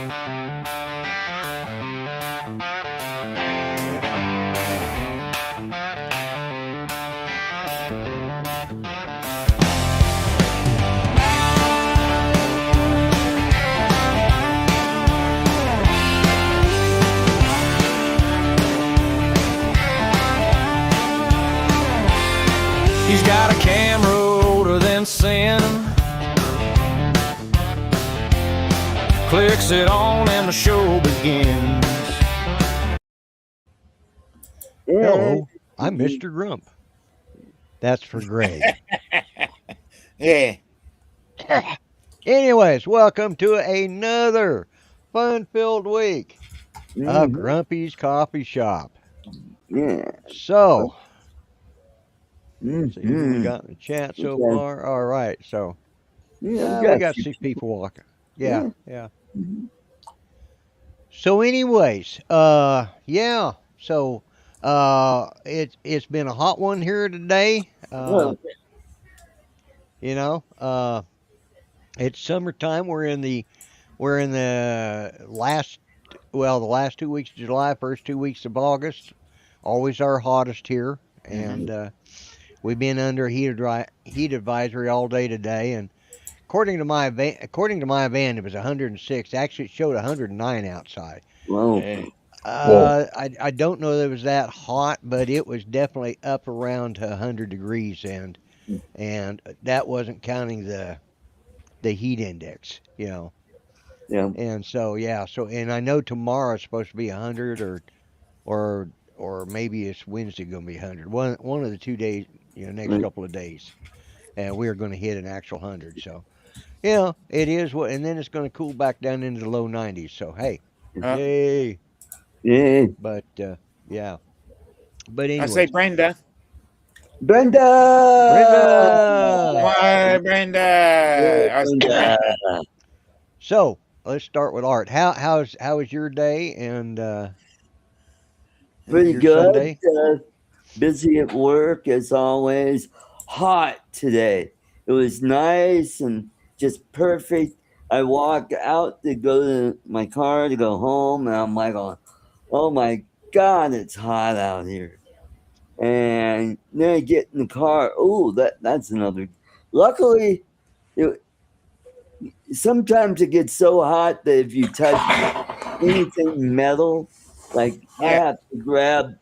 He's got a camera older than sin. Clicks it on and the show begins. Hello, I'm Mr. Grump. That's for Greg. Yeah. Anyways, welcome to another fun-filled week of Grumpy's Coffee Shop. Yeah. So who we got in the chat so far? All right, so we got 6 people walking. Yeah. So anyways, so it's been a hot one here today. You know, it's summertime. We're in the last 2 weeks of July, first 2 weeks of August. Always our hottest here, and we've been under heat advisory all day today. And according to my van, it was 106. Actually, it showed 109 outside. Whoa. I don't know that it was that hot, but it was definitely up around 100 degrees, and that wasn't counting the heat index, you know. Yeah. And so and I know tomorrow's supposed to be 100 or maybe it's Wednesday going to be 100. One of the 2 days, next couple of days, and we are going to hit an actual 100. So, it is what, and then it's going to cool back down into the low 90s. So hey, yay! Yeah. But yeah. But anyway, I say Brenda. Brenda. Hi, Brenda. Brenda. So let's start with Art. How was your day and Pretty your good. Sunday? Busy at work as always. Hot today. It was nice and just perfect. I walked out to go to my car to go home, and I'm like, oh my God, it's hot out here. And then I get in the car. Oh, that's another. Luckily, sometimes it gets so hot that if you touch anything metal, like I have to grab,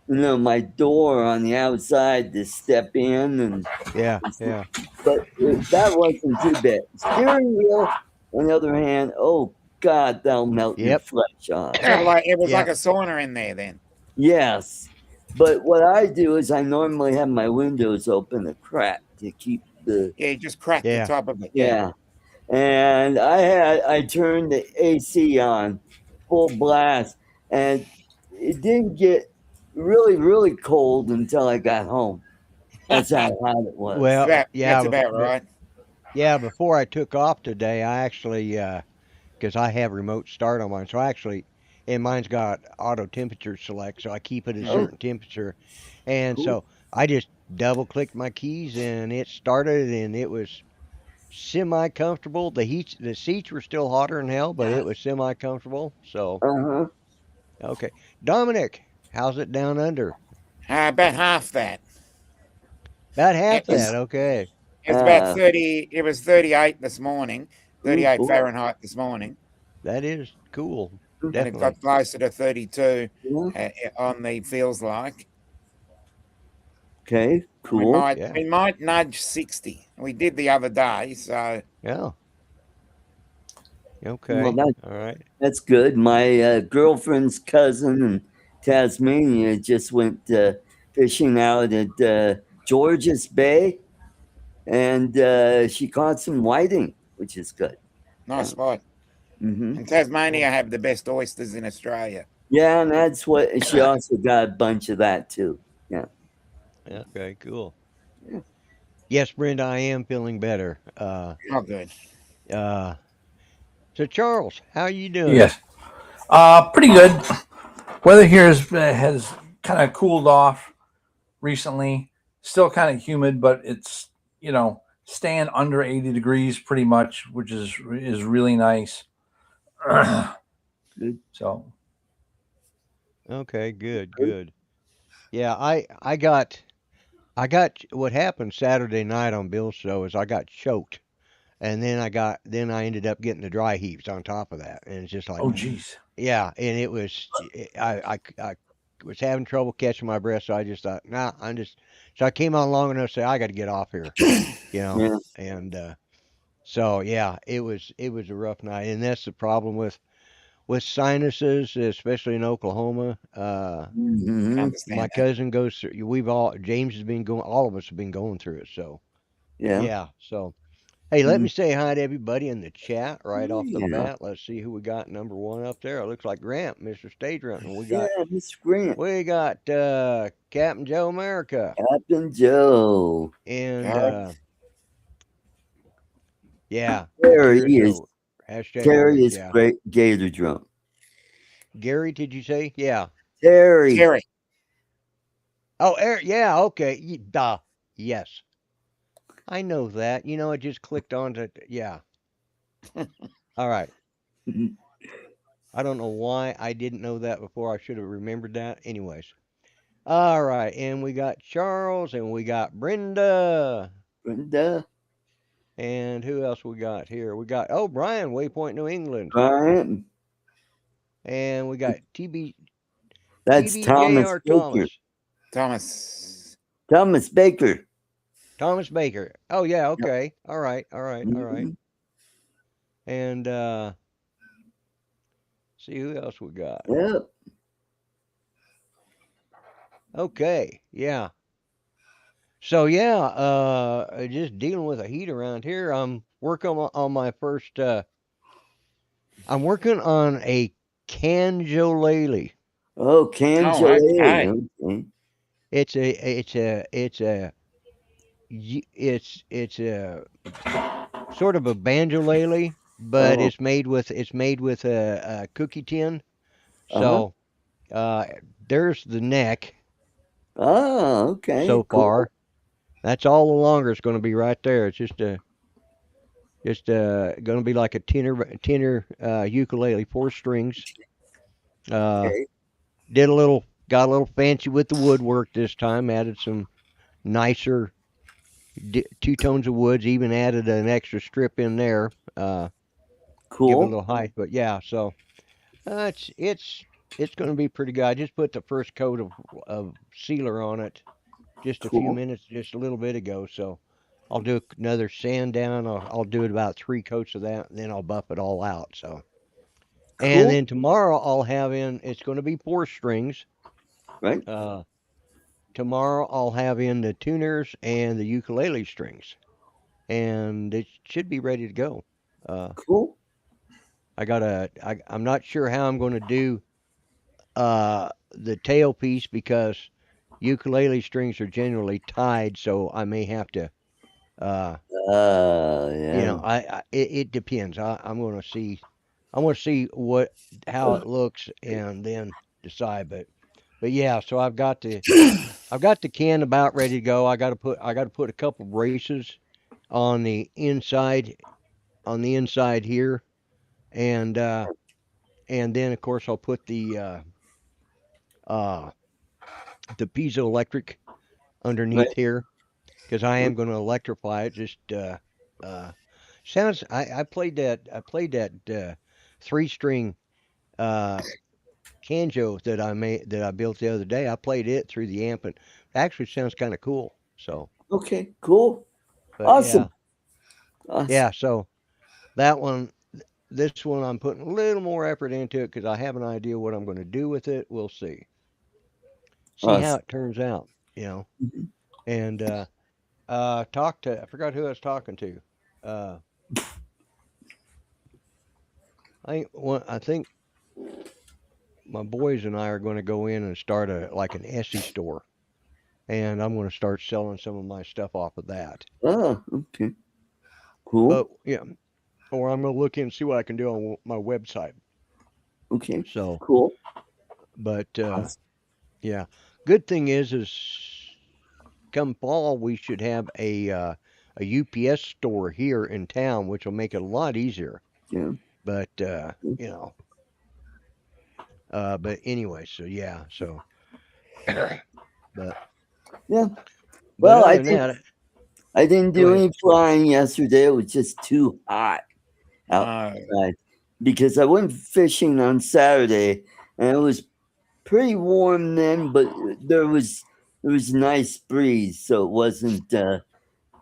my door on the outside to step in, and Yeah. But that wasn't too bad. Steering wheel, on the other hand, oh God, that'll melt your flesh off. It was like a sauna in there then. Yes. But what I do is I normally have my windows open a crack to keep the you just crack the top of it. Yeah. And I turned the AC on full blast, and it didn't get really, really cold until I got home. That's how hot it was. Well, that's about right. Yeah, before I took off today, I actually, because I have remote start on mine, so and mine's got auto temperature select, so I keep it at a certain temperature. And so I just double clicked my keys and it started, and it was semi-comfortable. The seats were still hotter than hell, but it was semi-comfortable. So, okay. Dominic, how's it down under? About half that. About half that, okay. It was about 30. It was 38 this morning, 38 Fahrenheit this morning. That is cool. And Definitely. it got closer to 32 on the feels like. Okay, cool. We might nudge 60. We did the other day, so. Yeah. Okay. Well, all right. That's good. My girlfriend's cousin in Tasmania just went fishing out at Georges Bay, and she caught some whiting, which is good. Nice spot. And Tasmania have the best oysters in Australia. Yeah, and that's what she also got a bunch of that too. Yeah. Okay, cool. Yeah. Yes, Brenda, I am feeling better. Good. So Charles, how are you doing? Yes. Pretty good. Weather here has kind of cooled off recently. Still kind of humid, but it's, staying under 80 degrees pretty much, which is really nice. So Okay, good. Yeah, I got what happened Saturday night on Bill's show is I got choked, and then I ended up getting the dry heaves on top of that, and it's just like, oh geez. yeah, and it was I was having trouble catching my breath, so I just thought, nah, so I came on long enough to say I got to get off here, Yeah. and so yeah, it was a rough night, and that's the problem with sinuses, especially in Oklahoma. Hmm. My Understand that. cousin goes through. James has been going. All of us have been going through it. So Yeah. yeah. So hey, let Mm. me say hi to everybody in the chat right off the Yeah. bat. Let's see who we got number one up there. It looks like Grant, Mr. Stage Running. We Yeah, got Mr. Grant. we got Captain Joe America Captain Joe. and Yeah. yeah, Terry Cheers is Joe. Hashtag Terry Orange. is Yeah. great Gator drunk. Gary, did you say? Yeah. Terry. Terry. Oh, Eric. Yeah. Okay. Duh. Yes. I know that. I just clicked on to. Yeah. All right. I don't know why I didn't know that before. I should have remembered that. Anyways. All right. And we got Charles and we got Brenda. Brenda. And who else we got here? We got, Brian, Waypoint, New England. Brian. And we got That's Thomas TBJR Baker. Thomas. Thomas Baker. Thomas Baker. Oh, yeah. Yep. Okay. All right. All right. All right. Mhm. And see who else we got. Yep. Okay. Yeah. So yeah, just dealing with a heat around here. I'm working on my first. I'm working on a canjolele. Oh, Oh, Canjolele. okay. Okay. It's a sort of a banjolele, but Oh. it's made with a cookie tin. Uh-huh. So uh, there's the neck Oh, okay. so Cool. far. That's all the longer it's going to be right there. It's just going to be like a tenor ukulele, 4 strings. Uh, Okay. got a little fancy with the woodwork this time. Added some nicer two tones of woods. Even added an extra strip in there. Give it a Cool. little height. But yeah, so it's going to be pretty good. I just put the first coat of sealer on it just a few Cool. minutes, just a little bit ago. So I'll do another sand down. I'll do it about 3 coats of that, and then I'll buff it all out. So, and Cool. then tomorrow I'll have in. It's going to be 4 strings. Right? Uh, Tomorrow I'll have in the tuners and the ukulele strings, and it should be ready to go. Uh, Cool. I'm not sure how I'm going to do the tail piece because ukulele strings are generally tied, so I may have to. Uh, Yeah. it depends. I'm going to see. I want to see how it looks and then decide. But yeah. So I've got the can about ready to go. I got to put a couple braces on the inside here, and then of course I'll put uh the piezoelectric Right. underneath here because I am going to electrify it. Just uh, sounds. I played that 3 string uh, canjo that I built the other day. I played it through the amp and it actually sounds kind of cool. So, Okay. Cool. but Awesome. Awesome. yeah. So that one, this one, I'm putting a little more effort into it because I have an idea what I'm going to do with it. We'll see how Awesome. it turns out. You know, Mhm. and I forgot who I was talking to. Uh, I think my boys and I are going to go in and start an Etsy store, and I'm going to start selling some of my stuff off of that. Oh, okay. Cool. But yeah, or I'm going to look in and see what I can do on my website. Okay. So, Cool. but Awesome. yeah, good thing is come fall we should have a UPS store here in town, which will make it a lot easier. Yeah. But but anyway, so yeah, so but Yeah. but Well, other than that, I didn't go do ahead. any flying yesterday. It was just too hot Oh, outside because I went fishing on Saturday and it was pretty warm then, but there was a nice breeze, so it wasn't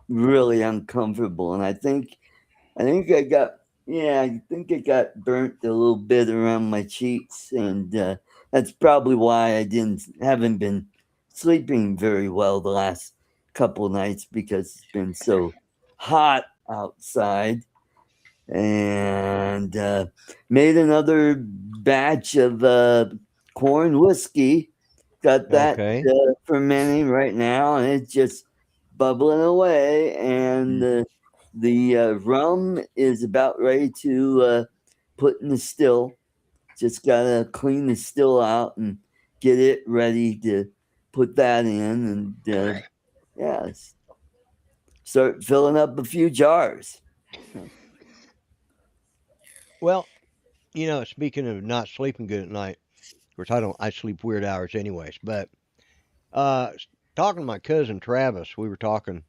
really uncomfortable. And I think I got I think I got burnt a little bit around my cheeks, and that's probably why I haven't been sleeping very well the last couple of nights because it's been so hot outside. And made another batch of corn whiskey. Got that Okay. fermenting right now, and it's just bubbling away. And the rum is about ready to put in the still. Just gotta clean the still out and get it ready to put that in, and start filling up a few jars. Well, speaking of not sleeping good at night, of course I sleep weird hours anyways, but talking to my cousin Travis, we were talking,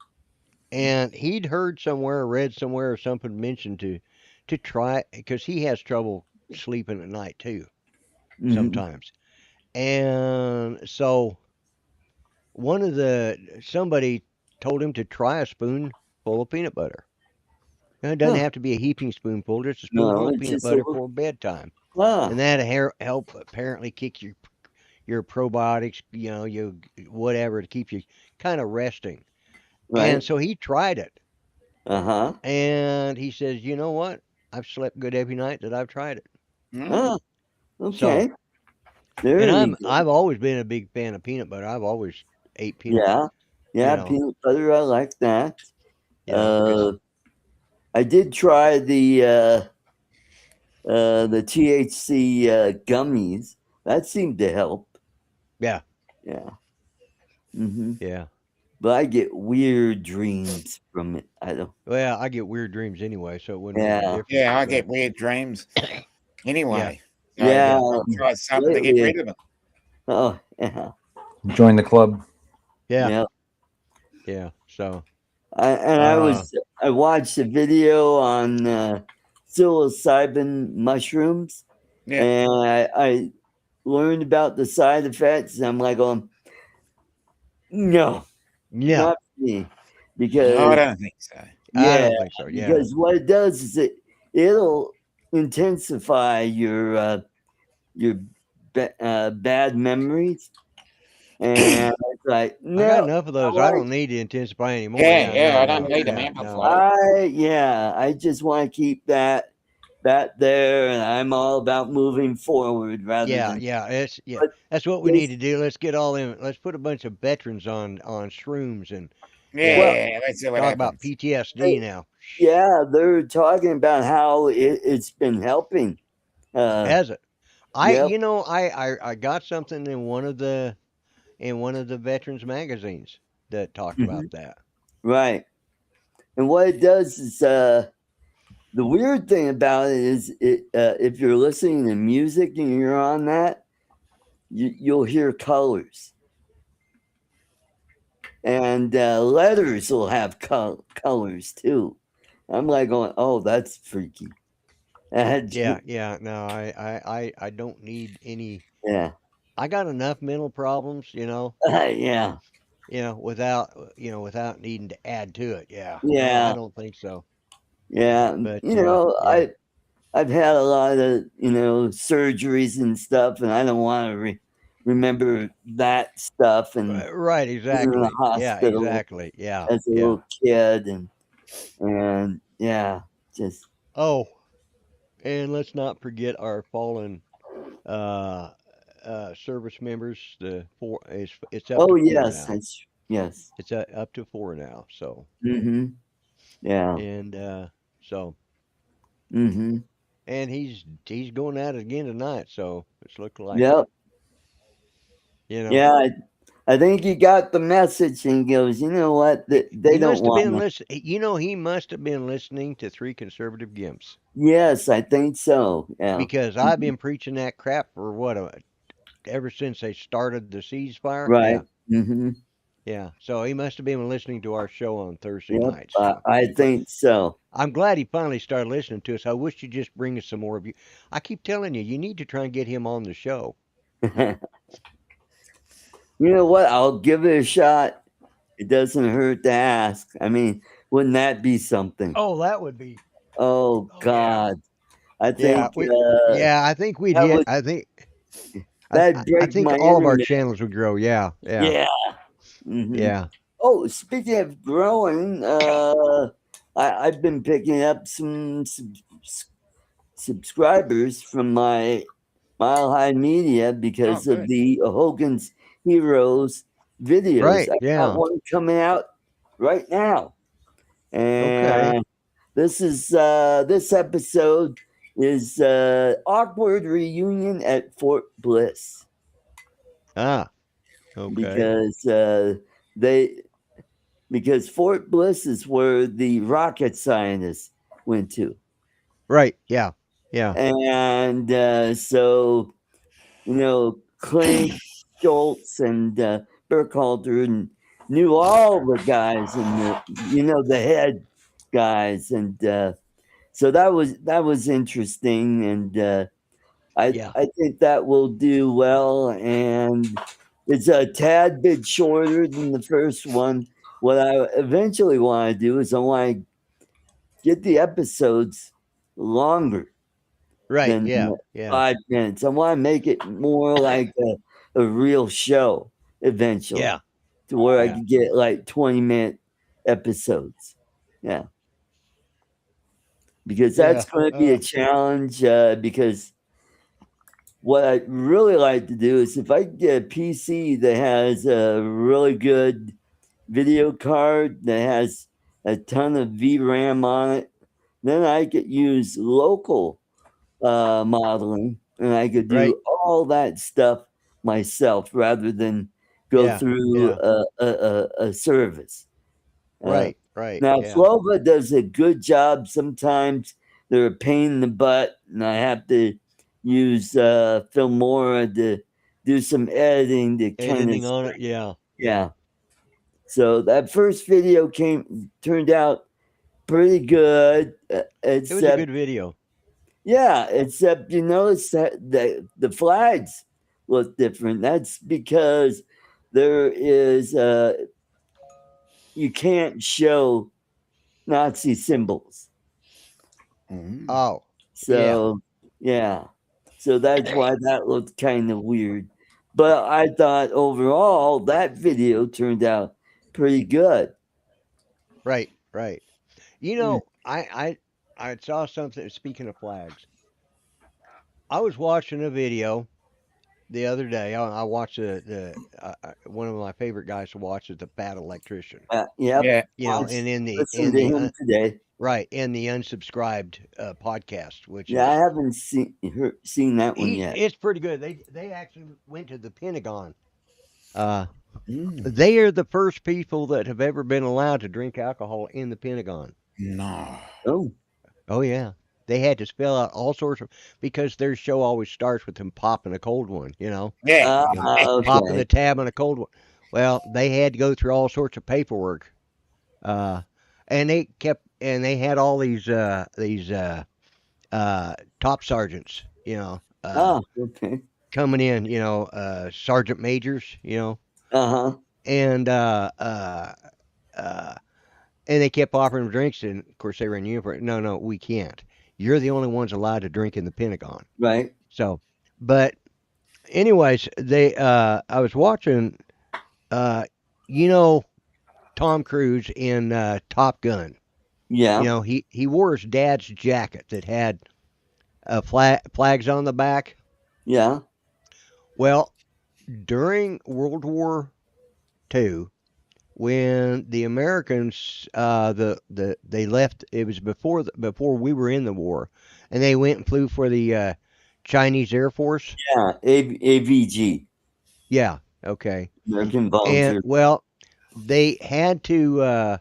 and he'd heard somewhere, read somewhere, or something mentioned to try because he has trouble sleeping at night too Hmm. sometimes, and so somebody told him to try a spoonful of peanut butter. Now, it doesn't Huh. have to be a heaping spoonful, just a No, spoonful of it's peanut just a butter little. for bedtime, Ah, and that help apparently kick your probiotics, you whatever to keep you kind of resting. And right. so he tried it, Uh-huh. and he says, you know what? I've slept good every night that I've tried it. mm. Ah, So, okay. and There you go. I've always been a big fan of peanut butter. I've always ate peanut, Yeah. you Yeah, know, peanut butter, I like that. because Uh, I did try the THC gummies. That seemed to help. yeah, Yeah. Hmm. yeah. But I get weird dreams from it. I don't. Well, I get weird dreams anyway, so it wouldn't make any Yeah. difference. Yeah, I But get weird dreams yeah, anyway. So Yeah. yeah, I'll try something to get Lately. rid of them. Oh, yeah. Join the club. yeah, Yeah. yeah. So, And uh, I watched a video on psilocybin mushrooms, Yeah. and I learned about the side effects, and I'm like, no, yeah, not me, No, I because don't think so. I yeah, don't think so. Yeah, because what it does is it'll intensify your bad memories, and it's like I got no, enough of I those. I like. don't need to intensify anymore. Yeah, Yeah, yeah, no, I don't no, need them yeah, no. amplified. I just want to keep that there, and I'm all about moving forward rather Yeah, than. yeah, But that's what we need this, to do. Let's get all in. Let's put a bunch of veterans on shrooms and yeah, well, Yeah, let's see what talk about happens. PTSD now. yeah, they're talking about how it's been helping. Has it? Yep. I got something in one of the veterans magazines that talked Hmm. about that. Right. And what it does is the weird thing about it is if you're listening to music and you're on that, you'll hear colors. And letters will have colors too. I'm like going, oh, that's freaky. Yeah, yeah. No, I don't need any. Yeah. I got enough mental problems, Yeah. without needing to add to it. Yeah. No, I Yeah. don't think so. Yeah. But yeah. I've had a lot of, surgeries and stuff, and I don't want to remember that stuff and Right, being in the exactly. Yeah, hospital exactly. Yeah, as a yeah. little kid, and yeah, just Oh, and let's not forget our fallen uh service members. It's up to oh four yes, now. yes. It's up to four now. So Mm-hmm. Yeah. and so Mm-hmm. and he's going at it again tonight. So it's looking like it. Yep. You know. Yeah, I think he got the message and goes, you know what? They He don't must have want been me. listening. You know, he must have been listening to Three Conservative Gimps Yes, I think so. Yeah. because I've been preaching that crap for ever since they started the ceasefire. Right. Yeah, Mm-hmm. yeah. So he must have been listening to our show on Thursday Yep. nights. So I think so. I'm glad he finally started listening to us. I wish you'd just bring us some more of you. I keep telling you, you need to try and get him on the show. You know what? I'll give it a shot. It doesn't hurt to ask. I mean, wouldn't that be something? Oh, that would be. Oh Oh, yeah. God. I Yeah, think I think we'd that hit. would I, that'd I break think my all of our internet. channels would grow. Yeah, yeah, Yeah. Mm-hmm. yeah. Oh, speaking of growing, I've been picking up some subscribers from my Mile High Media because Oh, of good. the Hogan's Heroes videos. Right, I got yeah. one coming out right now, Okay. and this episode is awkward reunion at Fort Bliss Ah, okay. because Fort Bliss is where the rocket scientists went to. Right, yeah, yeah. And so, Clint Schultz and Burkhalter knew all the guys and the head guys. And so that was interesting. And Yeah. I think that will do well. And it's a tad bit shorter than the first one. What I eventually want to do is I want to get the episodes longer Right, than yeah, yeah, 5 minutes. I want to make it more like a real show eventually, yeah, to where I yeah, could get like 20-minute episodes. Yeah. Because that's yeah. going to be a challenge. Because what I really like to do is if I get a PC that has a really good video card that has a ton of VRAM on it, then I could use local modeling and I could Right, do all that stuff myself rather than go yeah, through yeah. a service. Uh, Right, right, Now, yeah. Flova does a good job. Sometimes they're a pain in the butt, and I have to use Filmora to do some editing to kind of Editing on it, yeah. yeah. So that first video turned out pretty good, It was a except good video. yeah, except you notice that the flags look different. That's because there is you can't show Nazi symbols. Mm. Oh, yeah. So yeah. So that's why that looked kind of weird. But I thought overall that video turned out pretty good. Right, right. You know, I saw something. Speaking of flags, I was watching a video the other day. I watched one of my favorite guys to watch is the Bad Electrician. Yep. Yeah. You know, Just and listen to him today. right in the unsubscribed podcast, which Yeah, I is haven't seen that one yet. it's pretty good. They actually went to the Pentagon. Mm. They are the first people that have ever been allowed to drink alcohol in the Pentagon. No. Oh, Oh yeah. They had to spell out all sorts of because their show always starts with them popping a cold one, you know. Yeah. Popping okay. the tab on a cold one. Well, they had to go through all sorts of paperwork. And they had all these top sergeants, you know, Okay. coming in, you know, sergeant majors, you know, Uh-huh. and uh, and they kept offering them drinks, and of course they were in uniform. No, no, we can't. You're the only ones allowed to drink in the Pentagon. Right. So, but anyways, I was watching, uh, you know, Tom Cruise in Top Gun. Yeah. You know, he wore his dad's jacket that had flags on the back. Yeah. Well, during World War II, when the Americans they left, it was before we were in the war, and they went and flew for the Chinese Air Force. Yeah. AVG. Yeah, Okay. American And volunteer. well, they had to.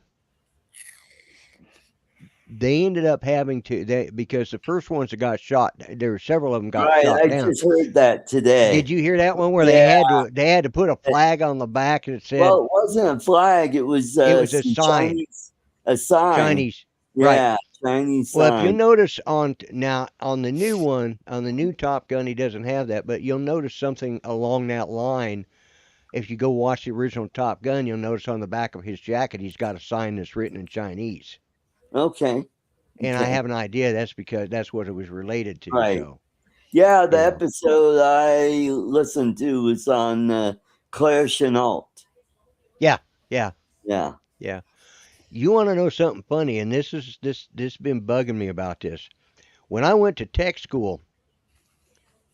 They ended up having to because the first ones that got shot, there were several of them got Right, shot I down. just heard that today. Did you hear that one where Yeah. they had to put a flag on the back that said Well, it wasn't a flag. It was a some sign, a sign. Chinese, right? Yeah, Chinese Well, if you sign. notice now on the new one, on the new Top Gun, he doesn't have that, but you'll notice something along that line. If you go watch the original Top Gun, you'll notice on the back of his jacket he's got a sign that's written in Chinese. Okay. And I Okay. have an idea that's because that's what it was related to. Right. So Yeah, the you know. episode I listened to was on Claire Chenault. Yeah. Yeah. Yeah. You want to know something funny, and this been bugging me about this. When I went to tech school,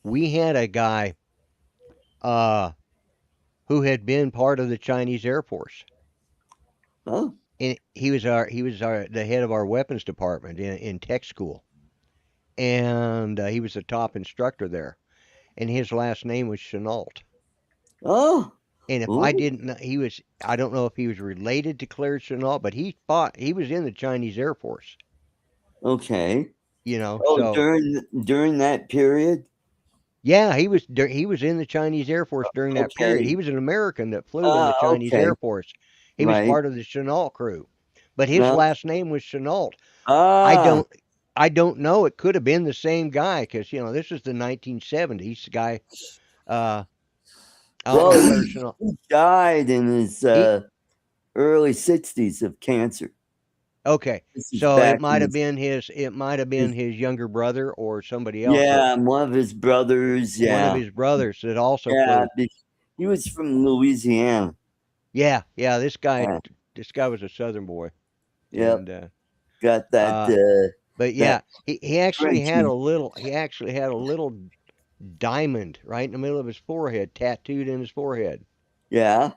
we had a guy uh who had been part of the Chinese Air Force. Oh, And he was the head of our weapons department in tech school. And he was the top instructor there. And his last name was Chenault. oh, And if I ooh, didn't know, I don't know if he was related to Claire Chenault, but he was in the Chinese Air Force, okay. Oh, so during that period. yeah, he was in the Chinese Air Force during that period. Okay. He was an American that flew in the Chinese Okay. Air Force. He was Right. part of the Chenault crew, but his No. last name was Chenault. Ah. I don't know. It could have been the same guy because this is the 1970s. The guy, I don't Well, know, Claire Chenault. he died in his He early 60s of cancer. Okay, This is so back it might in have been his younger brother or somebody else. yeah, one of his brothers. One Yeah. of his brothers that also Yeah, flew. he was from Louisiana. Yeah, this guy Yeah. was a Southern boy. Yep. And Got that. but yeah, that he actually had Frenchie. a little diamond right in the middle of his forehead, tattooed in his forehead. Yeah.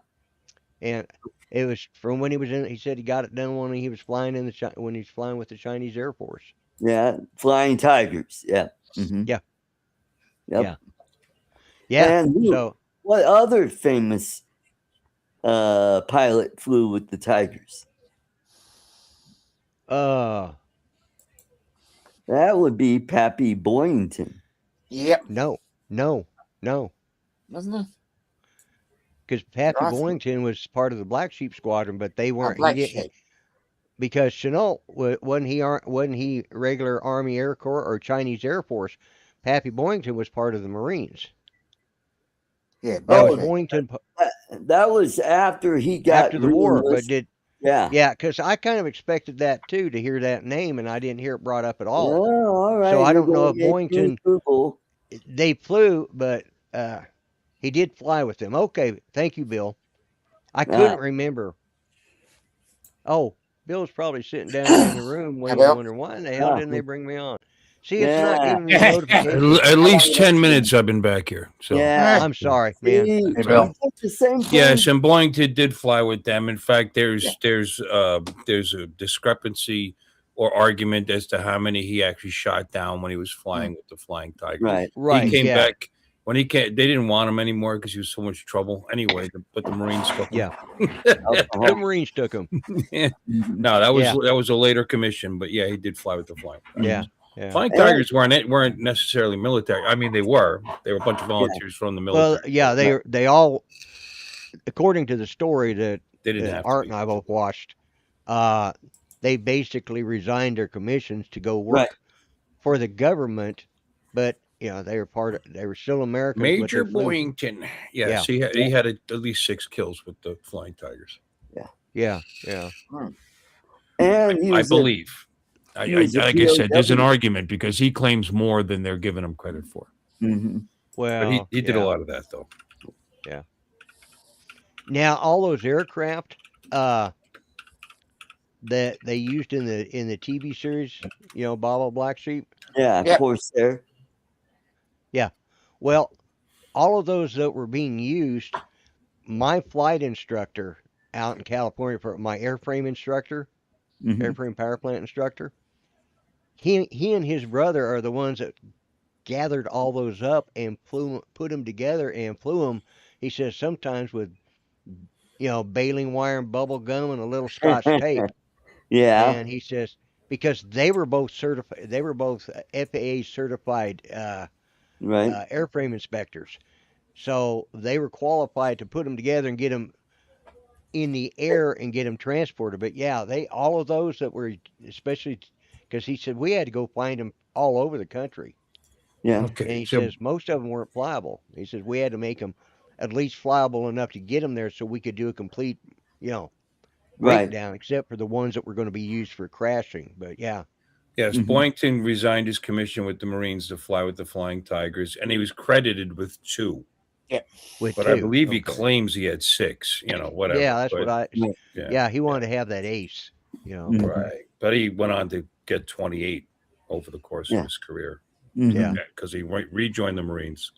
And it was from when he said he got it done when he was flying when he was flying with the Chinese Air Force. Yeah. Flying Tigers. Yeah. Mm-hmm. Yeah. Yep. Yeah. And So what other famous pilot flew with the Tigers? That would be Pappy Boyington. Yep. No. Wasn't it? Because Pappy Awesome. Boyington was part of the Black Sheep Squadron, but they weren't. Black Sheep. Because Chenault wasn't he regular Army Air Corps or Chinese Air Force. Pappy Boyington was part of the Marines. Yeah. Now Oh, Boyington that was after he got after the war, but yeah. Yeah, because I kind of expected that too, to hear that name, and I didn't hear it brought up at all. Oh, all right. So I You're don't know if going into Boyington Google. they flew, but he did fly with them. Okay, thank you, Bill. I couldn't remember. Oh, Bill's probably sitting down in the room wondering why in the hell didn't they bring me on? See, it's not Yeah. giving me notifications. At least 10 minutes I've been back here. So Yeah. I'm sorry, man. See, Hey, Bill. we did the same thing. yes, and Boyington did fly with them. In fact, there's a discrepancy or argument as to how many he actually shot down when he was flying with the Flying Tigers. Right. Right, He came yeah. back when he came. They didn't want him anymore because he was so much trouble. Anyway, but the Marines took him. Yeah. The Marines took him. No, that was a later commission, but yeah, he did fly with the Flying Tigers. Yeah. Yeah. Flying Tigers weren't necessarily military. I mean, they were a bunch of volunteers from the military. Well, yeah, they all, according to the story that They didn't have to Art be. and I both watched, they basically resigned their commissions to go work Right. for the government, but they were still Americans. Major but they flew. Boyington. Yes, he had at least 6 kills with the Flying Tigers. Yeah. And he I was believe. he was a Like I said, there's an POW. argument because he claims more than they're giving him credit for. Mhm. Well, But he did a lot of that, though. Now all those aircraft that they used in the TV series, Baba Black Sheep. Yeah, Yep. Corsair. Well, all of those that were being used, my flight instructor out in California, for my airframe instructor, Mhm. airframe power plant instructor, he and his brother are the ones that gathered all those up and put them together and flew them He says sometimes with baling wire and bubble gum and a little Scotch tape. Yeah. And he says because they were both certified, they were both FAA certified Right. airframe inspectors. So they were qualified to put them together and get them in the air and get them transported. But yeah, they all of those that were, especially because he said we had to go find them all over the country. Yeah. And Okay, he so says most of them weren't flyable. He says we had to make them at least flyable enough to get them there so we could do a complete, Right. breakdown, except for the ones that were going to be used for crashing. But yeah, yes, Mhm. Boynton resigned his commission with the Marines to fly with the Flying Tigers, and he was credited with 2. with But I two. believe he Okay. claims he had 6. Whatever. Yeah, that's But what I. Right. yeah, Yeah, he wanted to have that ace. Mhm. right. But he went on to get 28 over the course Yeah. of his career Mhm. Yeah. because he rejoined the Marines,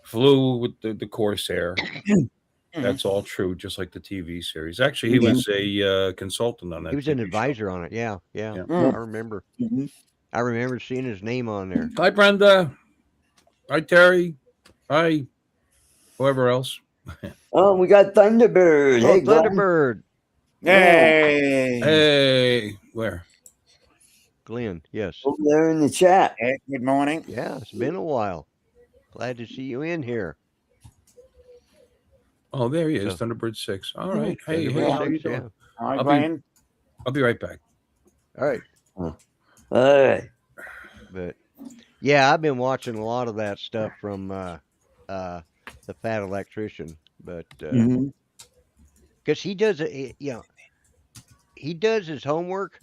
flew with the Corsair. That's all true, just like the TV series. Actually, he Yeah. was a consultant on that. He was an TV show. advisor on it. Yeah, yeah. Yeah. Mm. I remember. Mhm. I remember seeing his name on there. Hi, Brenda. Hi, Terry. Hi, whoever else. Oh, we got Thunderbird. Oh, Hey, Glenn. Thunderbird, Hey. Hey, where? Glenn. Yes. Over there in the chat. Yeah, good morning. Yeah, it's been a while. Glad to see you in here. Oh, there he is, So- Thunderbird 6. All right. Hey, Thunderbird how you 6, doing? yeah. Hi, I'll be- Glenn. I'll be right back. All right. All right. But yeah, I've been watching a lot of that stuff from the Fat Electrician, but Mhm. because he does it, he does his homework.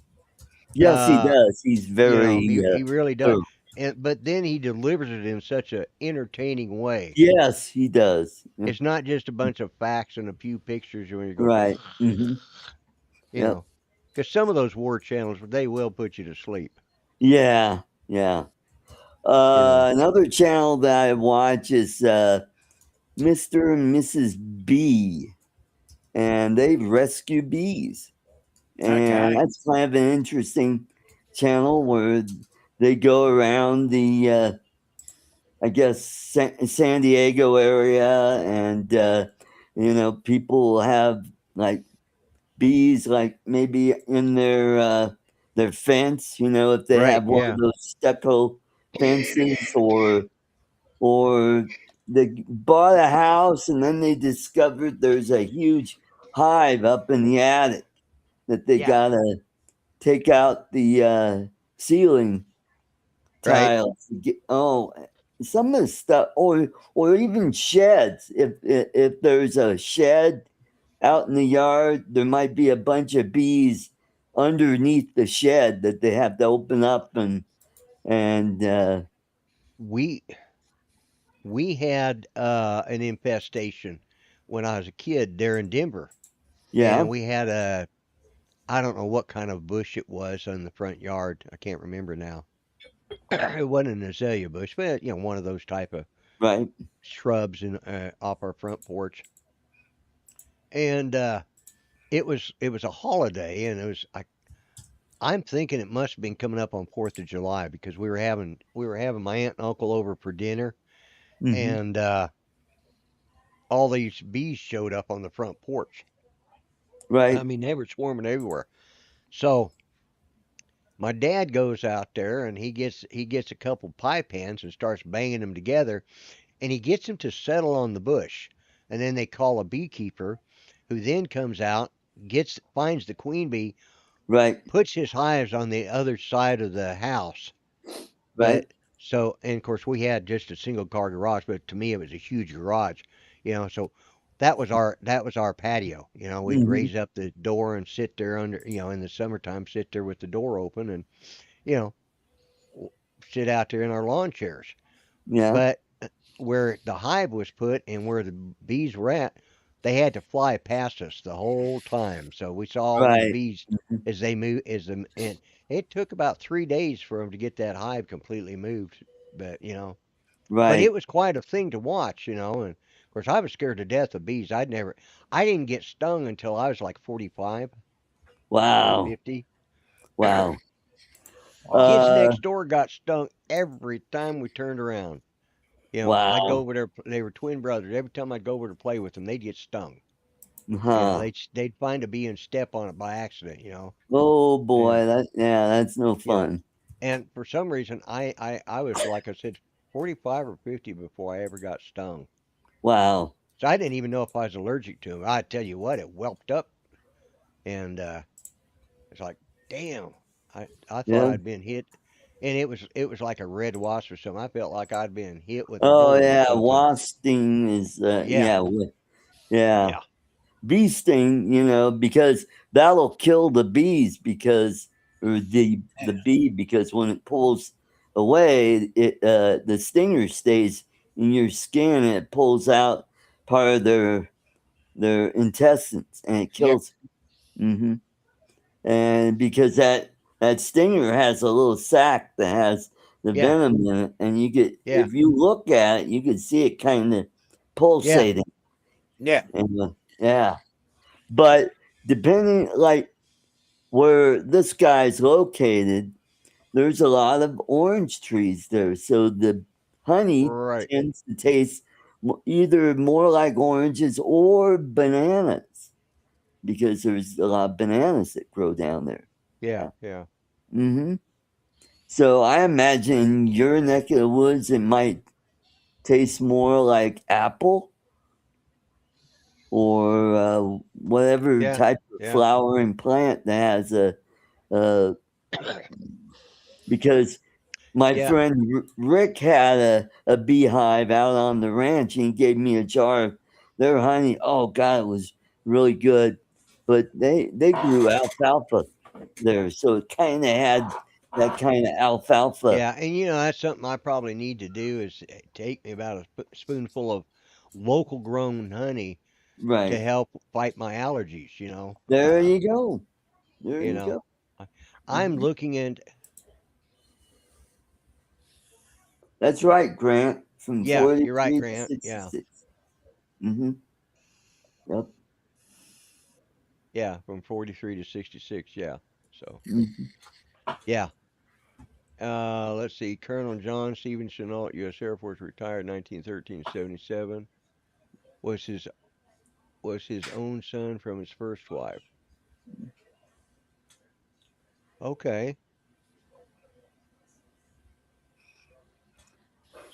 Yes, he does. He's very. He really does. thorough. But then he delivers it in such an entertaining way. Yes, he does. It's not just a bunch of facts and a few pictures when you go, Right. Mhm. you Yep. know, because some of those war channels they will put you to sleep. Yeah. Yeah. Another channel that I watch is Mr. and Mrs. B, and they rescue bees, and Okay. that's kind of an interesting channel where they go around the I guess San Diego area, and people have like bees, like maybe in their fence. If they Right, have one yeah. of those stucco fences, or they bought a house and then they discovered there's a huge hive up in the attic that they Yeah. gotta take out the ceiling Right. tiles. Some of the stuff, or even sheds. If there's a shed out in the yard, there might be a bunch of bees underneath the shed that they have to open up and We had an infestation when I was a kid there in Denver, yeah. and we had I don't know what kind of bush it was on the front yard. I can't remember now. It wasn't an azalea bush, but one of those type of Right. shrubs off our front porch. And it was a holiday, and I'm thinking it must have been coming up on 4th of July because we were having my aunt and uncle over for dinner, Mhm. and all these bees showed up on the front porch. Right. I mean, they were swarming everywhere. So my dad goes out there and he gets a couple pie pans and starts banging them together, and he gets them to settle on the bush. And then they call a beekeeper, who then comes out, finds the queen bee, Right. puts his hives on the other side of the house. Right. But and of course we had just a single car garage, but to me it was a huge garage, so that was our patio. We'd Mhm. raise up the door and sit there under, in the summertime, sit there with the door open and, sit out there in our lawn chairs. Yeah. But where the hive was put and where the bees were at, they had to fly past us the whole time. So we saw all these Right. bees as they move, and it took about 3 days for them to get that hive completely moved. But Right. it was quite a thing to watch, and of course I was scared to death of bees. I didn't get stung until I was like 45 or Wow. 50. Wow. Kids next door got stung every time we turned around. You know, I'd go Wow. over there. They were twin brothers. Every time I'd go over to play with them, they'd get stung. You know, Huh. they'd find a bee and step on it by accident. You know, Oh and boy, that's no you know, fun. and for some reason, I was like I said, 45 or 50 before I ever got stung. Wow. So I didn't even know if I was allergic to them. I tell you what, it whelped up, and it's like, damn, I thought Yeah. I'd been hit, and it was like a red wasp or something. I felt like I'd been hit with a Oh bullet or yeah, something. wasp sting is Yeah, yeah. yeah, Bee sting, because that'll kill the bees because or the bee because when it pulls away, the stinger stays in your skin and it pulls out part of their intestines and it Yep. kills. Hmm. And because that stinger has a little sac that has the yeah, venom in it, and yeah, if you look at it, you can see it kind of yeah, pulsating. Yeah. And yeah, but depending like where this guy's located, there's a lot of orange trees there, so the honey right, tends to taste either more like oranges or bananas because there's a lot of bananas that grow down there. yeah, yeah, Mm-hmm. So I imagine your neck of the woods, it might taste more like apple or whatever yeah, type of yeah, flowering plant that has a because my yeah, friend Rick had a beehive out on the ranch and he gave me a jar of their honey. Oh God, it was really good. But they grew alfalfa there, so it kind of had that kind of alfalfa. yeah. And that's something I probably need to do is take me about a spoonful of local grown honey to Right. help fight my allergies. There you go. There You you know, go. I, I'm Mhm. looking at That's right, Grant. From yeah, you're right, 43 to Grant. Yeah, 66. Mm-hmm. Yep. yeah, from 43 to 66. Yeah, so Mhm. yeah. Let's see. Colonel John Stephen Chenault, U.S. Air Force, retired 1913 to 77. Was his was his own son from his first wife. Okay,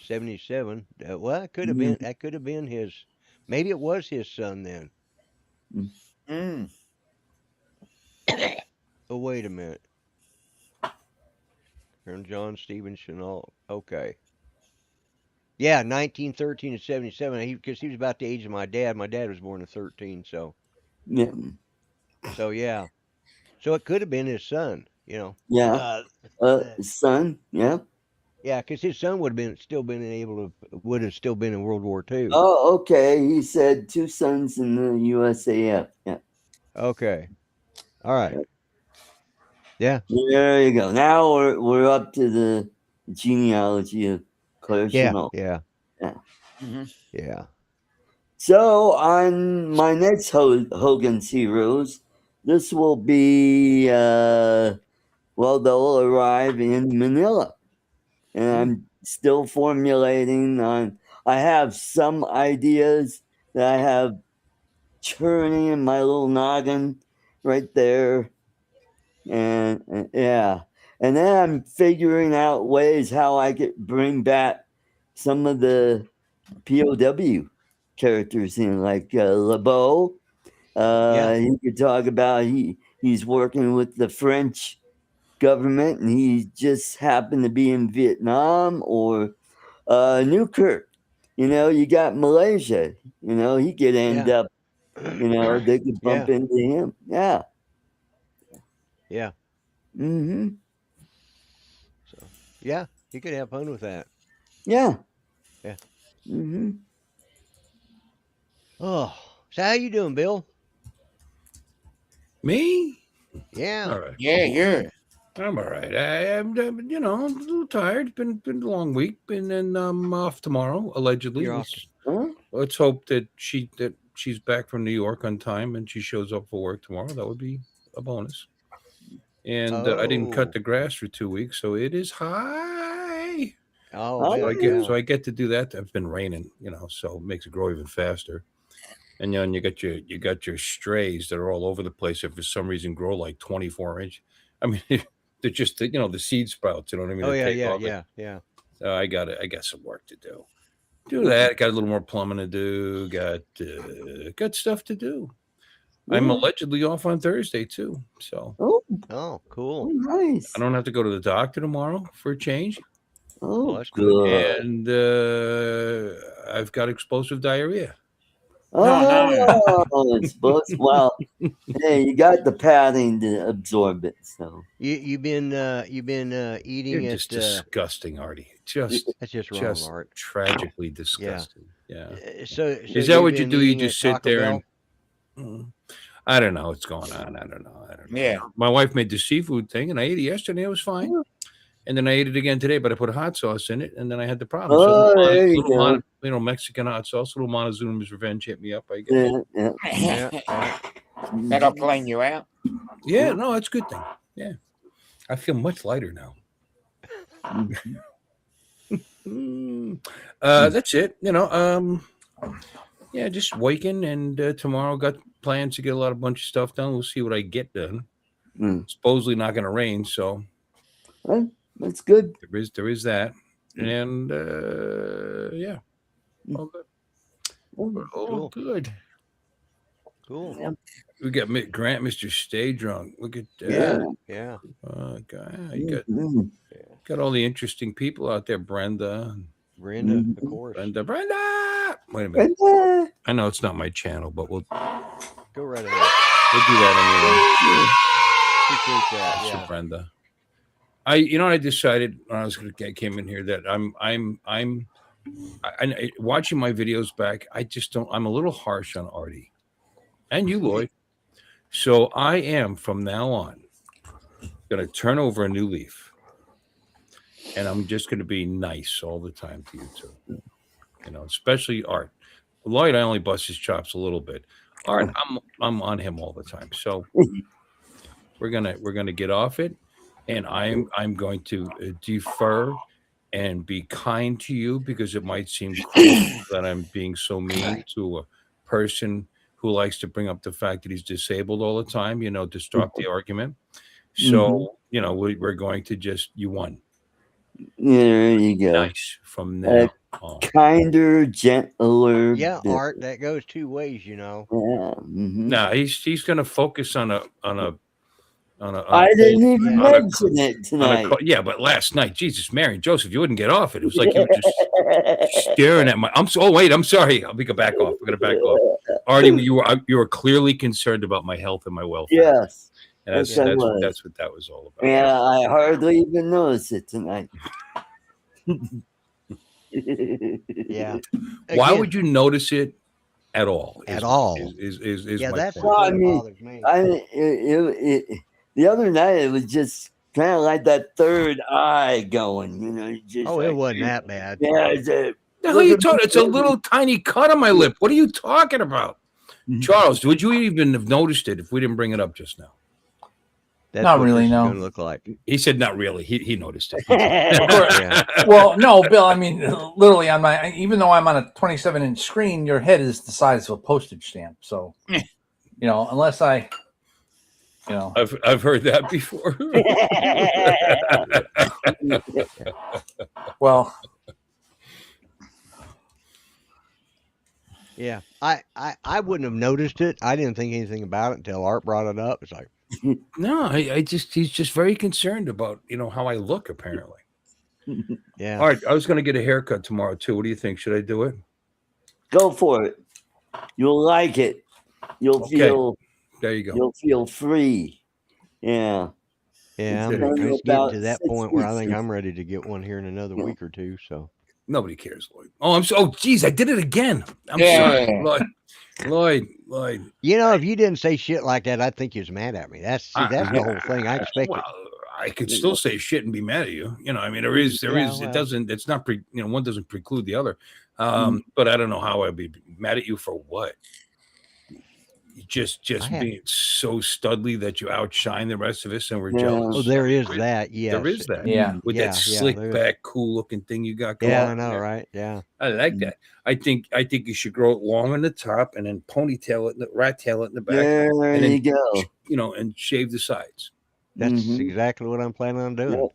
77. Well, Mhm. that could have been his. Maybe it was his son then. Mm. Oh, wait a minute. Colonel John Stephen Chenault. Okay. Yeah, 1913 to 77. Because he was about the age of my dad. My dad was born in 13, Yeah. so yeah. So it could have been his son. Yeah. Uh, Son. Yeah. yeah, because his son would have still been in World War II. Oh, okay. He said two sons in the USAF. Yeah. Okay. All right. Yep. Yeah. There you go. Now we're up to the genealogy of Claire Yeah. Chenault. Yeah. Yeah. Hmm. Yeah. So on my next Hogan's Heroes, this will be they'll arrive in Manila, and Hmm. I'm still formulating on. I have some ideas that I have churning in my little noggin right there, and yeah, and then I'm figuring out ways how I could bring back some of the POW characters in, like LeBeau. Yeah. He could talk about he's working with the French government and he just happened to be in Vietnam, or Newkirk. You got Malaysia. He could end Yeah. up. They could bump Yeah. into him. Yeah. Yeah. Mm-hmm. So yeah, he could have fun with that. Yeah. Yeah. Mm-hmm. Oh, so how you doing, Bill? Me? Yeah. All right. Yeah, yeah. I'm all right. I'm I'm a little tired. Been a long week, and then I'm off tomorrow, allegedly. You're off. Let's hope that she's back from New York on time and she shows up for work tomorrow. That would be a bonus. And I didn't cut Oh. the grass for 2 weeks, so it is high. Oh, Oh, So I man, get yeah. so I get to do that. It's been raining, so it makes it grow even faster. And then you got your strays that are all over the place that for some reason grow like 24 inch. I mean, they're just the seed sprouts. You know what I mean? Oh, They yeah, take yeah, off. yeah, yeah. So I got some work to do. Do that. Got a little more plumbing to do. Got stuff to do. I'm yeah. allegedly off on Thursday too, so Oh, Oh, cool. nice. I don't have to go to the doctor tomorrow for a change. Well, Oh, that's good. good. And I've got explosive diarrhea. No, no. Oh, it's supposed. Well, hey, you got the padding to absorb it, so. You've been eating You're at just disgusting, Artie. Just that's just wrong, just Art. tragically disgusting. Yeah. So Is that you've what you been do? You eating just at sit Taco there Bell? and I don't know what's going on. I don't know. Yeah. My wife made the seafood thing, and I ate it yesterday. It was fine. And then I ate it again today, but I put hot sauce in it, and then I had the problem. Oh, there you go. Mexican hot sauce, little Montezuma's Revenge hit me up, I guess. Yeah, yeah. Yeah. That'll clean you out. Yeah, no, it's a good thing. Yeah. I feel much lighter now. That's it. Yeah, just waking, and tomorrow got plans to get a bunch of stuff done. We'll see what I get done. Supposedly not going to rain, so Well, that's good. there is that, and yeah, all good. Oh, All good. Cool. Yeah. We got Grant, Mr. Stay Drunk. Look at Yeah. Yeah. guy. You mhm. got all the interesting people out there. Brenda. Brenda, of course. Brenda. Wait a minute. And, I know it's not my channel, but we'll do Go right ahead. that Appreciate that. anyway. Yeah. So Brenda. I decided when I came in here that I watching my videos back. I'm a little harsh on Artie and you, Lloyd. So I am from now on going to turn over a new leaf, and I'm just going to be nice all the time to you two. Especially Art. Lloyd, I only bust his chops a little bit. Art, I'm on him all the time. So we're gonna get off it, and I'm going to defer and be kind to you, because it might seem cruel that I'm being so mean to a person who likes to bring up the fact that he's disabled all the time, to stop the argument. So, we're going to you won. there you go. Nice from now on. Kinder, gentler. Yeah, bit. Art, that goes two ways, Yeah. No, he's going to focus on a I didn't even mention it tonight. But last night, Jesus, Mary and Joseph, you wouldn't get off it. It was like you were just staring at my. I'm sorry. I'm gonna back off. I'm gonna back off. Artie, you were clearly concerned about my health and my welfare. Yes. And that's what that was all about. Yeah, I hardly even noticed it tonight. Yeah. Yeah. Why would you notice it at all? At all? Is Yeah, my that's point. what Well, bothers me. The other night it was just kind of like that third eye going, just Oh, it wasn't that bad. Yeah, it's The hell are you talking? It's a little tiny cut on my lip. What are you talking about? Charles, would you even have noticed it if we didn't bring it up just now? That's Not what really, this is no. gonna look like. He said not really. He noticed it. Yeah. Well, no, Bill. I mean, literally on even though I'm on a 27-inch screen, your head is the size of a postage stamp. So, unless I've heard that before. well, Yeah. I wouldn't have noticed it. I didn't think anything about it until Art brought it up. It's like, No, he's just very concerned about how I look, apparently. yeah. All right, I was going to get a haircut tomorrow too. What do you think? Should I do it? Go for it. You'll like it. You'll Okay. feel. There you go. You'll feel free. Yeah. Yeah, It's I'm been just getting about to that 6 point where I think weeks. I'm ready to get one here in another Yeah. week or two. So Nobody cares, Lloyd. Oh, geez, I did it again. I'm Yeah. sorry, Lloyd. if you didn't say shit like that, I'd think you was mad at me. That's the whole thing. I expected. Well, I could still say shit and be mad at you. I mean, there is. Yeah, It well. doesn't. It's not. One doesn't preclude the other. But I don't know how I'd be mad at you for what. just I have. being so studly that you outshine the rest of us, and we're Yeah. jealous. Oh, there is that. There Yes. is that. Yeah. With Yeah. that Yeah. slick There is. back, cool looking thing you got going Yeah, on I know, there. right? Yeah. I like that. I think you should grow it long on the top and then ponytail it, rat tail it in the back, There and then you go. and shave the sides. That's Mhm. exactly what I'm planning on doing.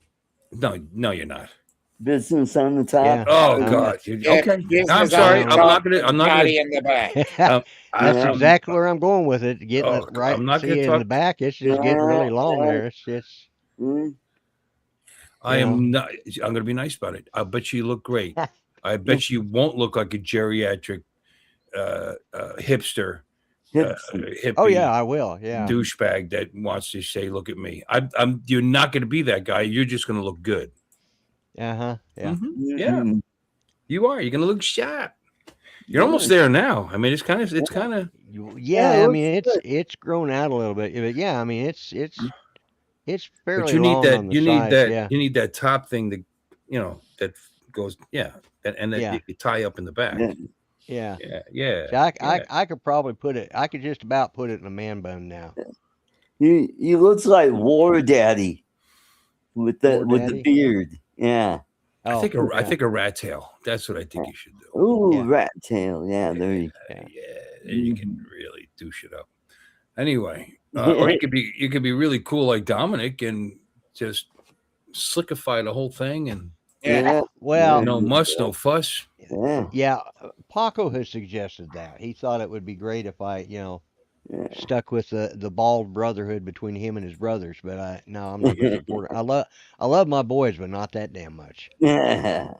Yep. No, you're not. Business on the top. Yeah. Oh I'm God. Yeah, Okay. business I'm on sorry. the No. I'm top not gonna. I'm and not party gonna. in the back. That's Yeah. exactly where I'm going with it. Getting Oh, it right. I'm not See, gonna in the talk. back, it's just getting Yeah. really long Yeah. there. It's just, Mm. I you am know. not. I'm gonna be nice about it. I bet you look great. I bet you won't look like a geriatric hipster, Hips. hippie. Oh yeah, I will. Yeah. Douchebag that wants to say, "Look at me." I'm. You're not going to be that guy. You're just going to look good. Yeah. Yeah, Mhm. you are. You're going to look sharp. You're almost there now. I mean, it's kind of. Yeah. it I looks mean, good. it's grown out a little bit, but yeah. I mean, it's But fairly you need long that. on the sides. Yeah. You need that top thing that that goes. Yeah, and that Yeah. you tie up in the back. Yeah. Yeah. Yeah. So I could probably put it. I could just about put it in a man bun now. He looks like War Daddy with the War the Daddy? beard. Yeah. I Oh. think I yeah. think a rat tail. That's what I think you should do. Ooh, Yeah. rat tail. Yeah, there you Yeah. Yeah, you can really douche it up. Anyway, or you could be really cool like Dominic and just slickify the whole thing and Yeah. Well, no muss, no fuss. Yeah. yeah. Paco has suggested that. He thought it would be great if I, Yeah. stuck with the bald brotherhood between him and his brothers. But I'm not going to support it. I love my boys, but not that damn much. Yeah.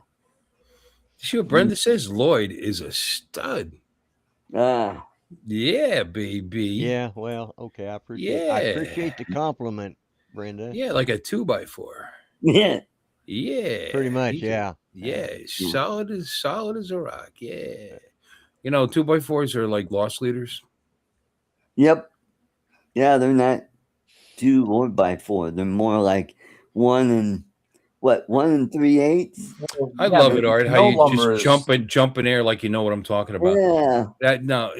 See what Brenda says? Lloyd is a stud. Ah. Yeah, baby. Yeah. Well, okay. I appreciate the compliment, Brenda. Yeah, like a 2x4. Yeah. Yeah. Pretty much. he's- Yeah. Yeah, solid as a rock. Yeah. 2x4s are like loss leaders. Yep. Yeah, they're not 2 or by 4. They're more like 1 and 3/8. I love but it, Art. no How you lumber just is- jump in air like you know what I'm talking about. Yeah. That no,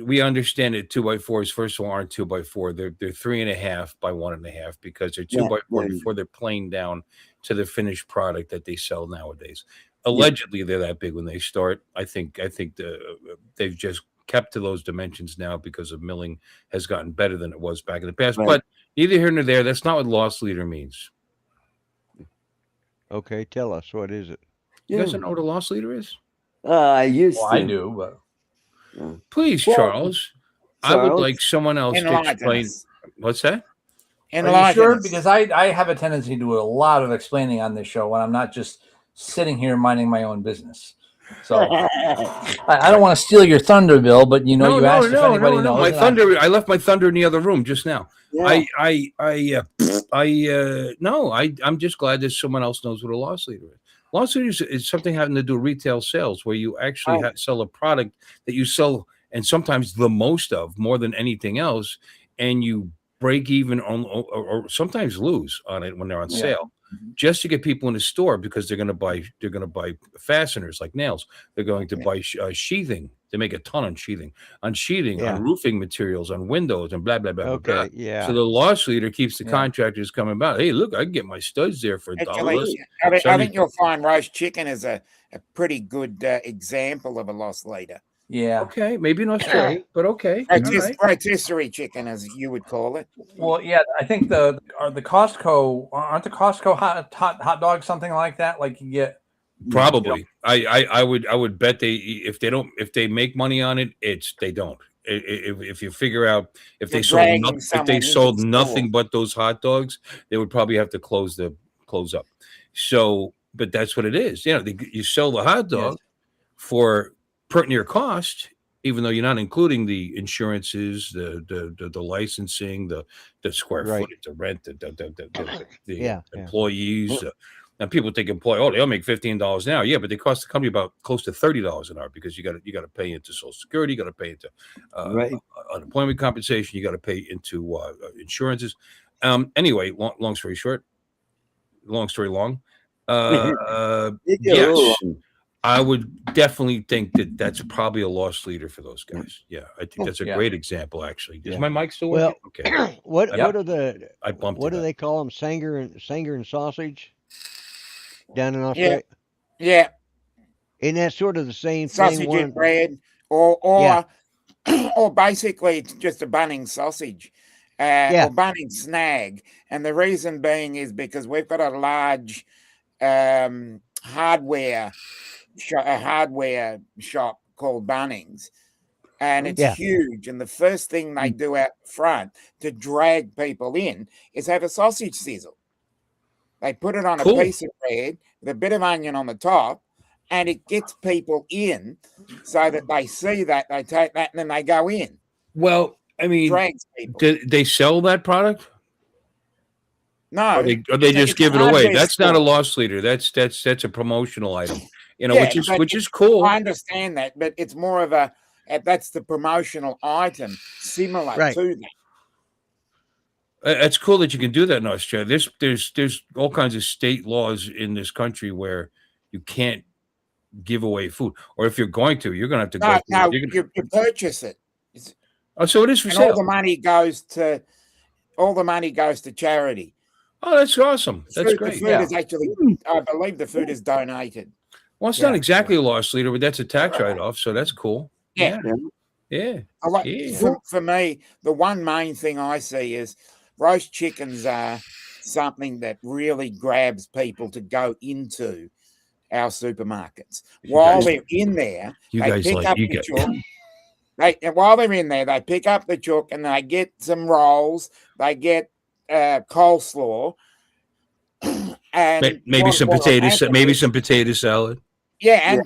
we understand that 2x4s first of all aren't 2x4. They're 3.5 by 1.5 because they're 2x4 before they're planed down to the finished product that they sell nowadays. Allegedly, they're that big when they start. I think they've just kept to those dimensions now because of milling has gotten better than it was back in the past. Right. But neither here nor there. That's not what loss leader means. Okay. Tell us, what is it? You guys don't know what a loss leader is? I used Well, to. I do, but Please, Well, Charles. I would Charles? like someone else to Enlighten explain. us. What's that? are you Enlighten sure? us. Because I have a tendency to do a lot of explaining on this show when I'm not just sitting here minding my own business. So I don't want to steal your thunder, Bill, but you asked if anybody knows. My and thunder. I left my thunder in the other room just now. Yeah. I'm just glad that someone else knows what a loss leader is. Loss leader is something having to do with retail sales, where you actually sell a product that you sell, and sometimes the most of, more than anything else, and you break even on, or sometimes lose on it when they're on sale, just to get people in the store because they're going to buy fasteners like nails. They're going to buy sheathing. They make a ton on sheathing, on roofing materials, on windows, and blah blah blah. Okay. Blah. Yeah. So the loss leader keeps the contractors coming back. Hey, look, I can get my studs there for $1. Actually, I think you'll find roast chicken is a pretty good example of a loss leader. Yeah. Okay, maybe not straight, but okay. All right. Rotisserie chicken, as you would call it. Well, yeah, I think the Costco aren't the Costco hot dogs something like that. Like you get Probably. I would bet if they make money on it, they don't. If you figure out if they sold nothing but those hot dogs, they would probably have to close up. So, but that's what it is. You sell the hot dog for per near cost, even though you're not including the insurances, the licensing, the square footage, the rent, the employees. And people think they'll make $15 an hour. Yeah, but they cost the company about close to $30 an hour because you got to pay into Social Security, you got to pay into unemployment compensation, you got to pay into insurances. Anyway, long story short, long story long. Yes, I would definitely think that that's probably a lost leader for those guys. Yeah, I think that's a Yeah. great example. Actually, is Yeah. my mic still Well, working? Okay, what Yep. are the I bumped what it do up. they call them? Sanger and sausage down in Yeah, Australia. yeah, Isn't that sort of the same thing? sausage and One, bread, yeah, or basically it's just a Bunnings sausage, yeah, or Bunnings snag. And the reason being is because we've got a large hardware shop called Bunnings, and it's yeah. huge. And the first thing they do out front to drag people in is have a sausage sizzle. They put it on a Cool. piece of bread with a bit of onion on the top, and it gets people in so that they see that, they take that, and then they go in. Well, I mean, Drags people. do they sell that product? No, Or they just it's a give it away? hardware That's not a store. loss leader. That's a promotional item. Yeah, which is I cool. understand that, but it's more of a that's the promotional item similar Right. to that. It's cool that you can do that in Australia. There's all kinds of state laws in this country where you can't give away food, or if you're going to, you're going to have to go. No, You're gonna, you purchase it, oh, so it is for and all sale. the money goes to charity. Oh, that's awesome. That's The great. food is actually, I believe, the food is donated. Well, it's Yeah. not exactly a loss leader, but that's a tax write-off, so that's cool. Yeah. Yeah. For me, the one main thing I see is roast chickens are something that really grabs people to go into our supermarkets. While they're in there, they pick up the chook. While they're in there, they pick up the chook and they get some rolls. They get coleslaw, and maybe some potatoes, maybe some potato salad. Yeah,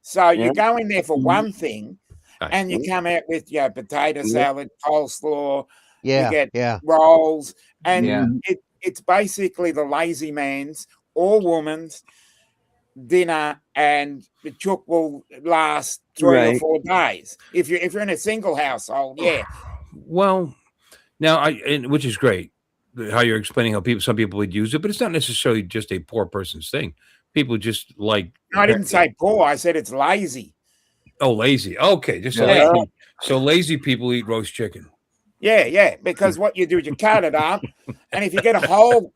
So you go in there for one thing, and you come out with your potato salad, coleslaw. Yeah, You get yeah. rolls, and it's basically the lazy man's or woman's dinner, and the chook will last 3 or 4 days. If you're in a single household, yeah. Well, now which is great how you're explaining how some people would use it, but it's not necessarily just a poor person's thing. People just like. No, I didn't say poor. I said it's lazy. Oh, lazy. Okay, just so lazy people eat roast chicken. Yeah, because what you do is you cut it up, and if you get the whole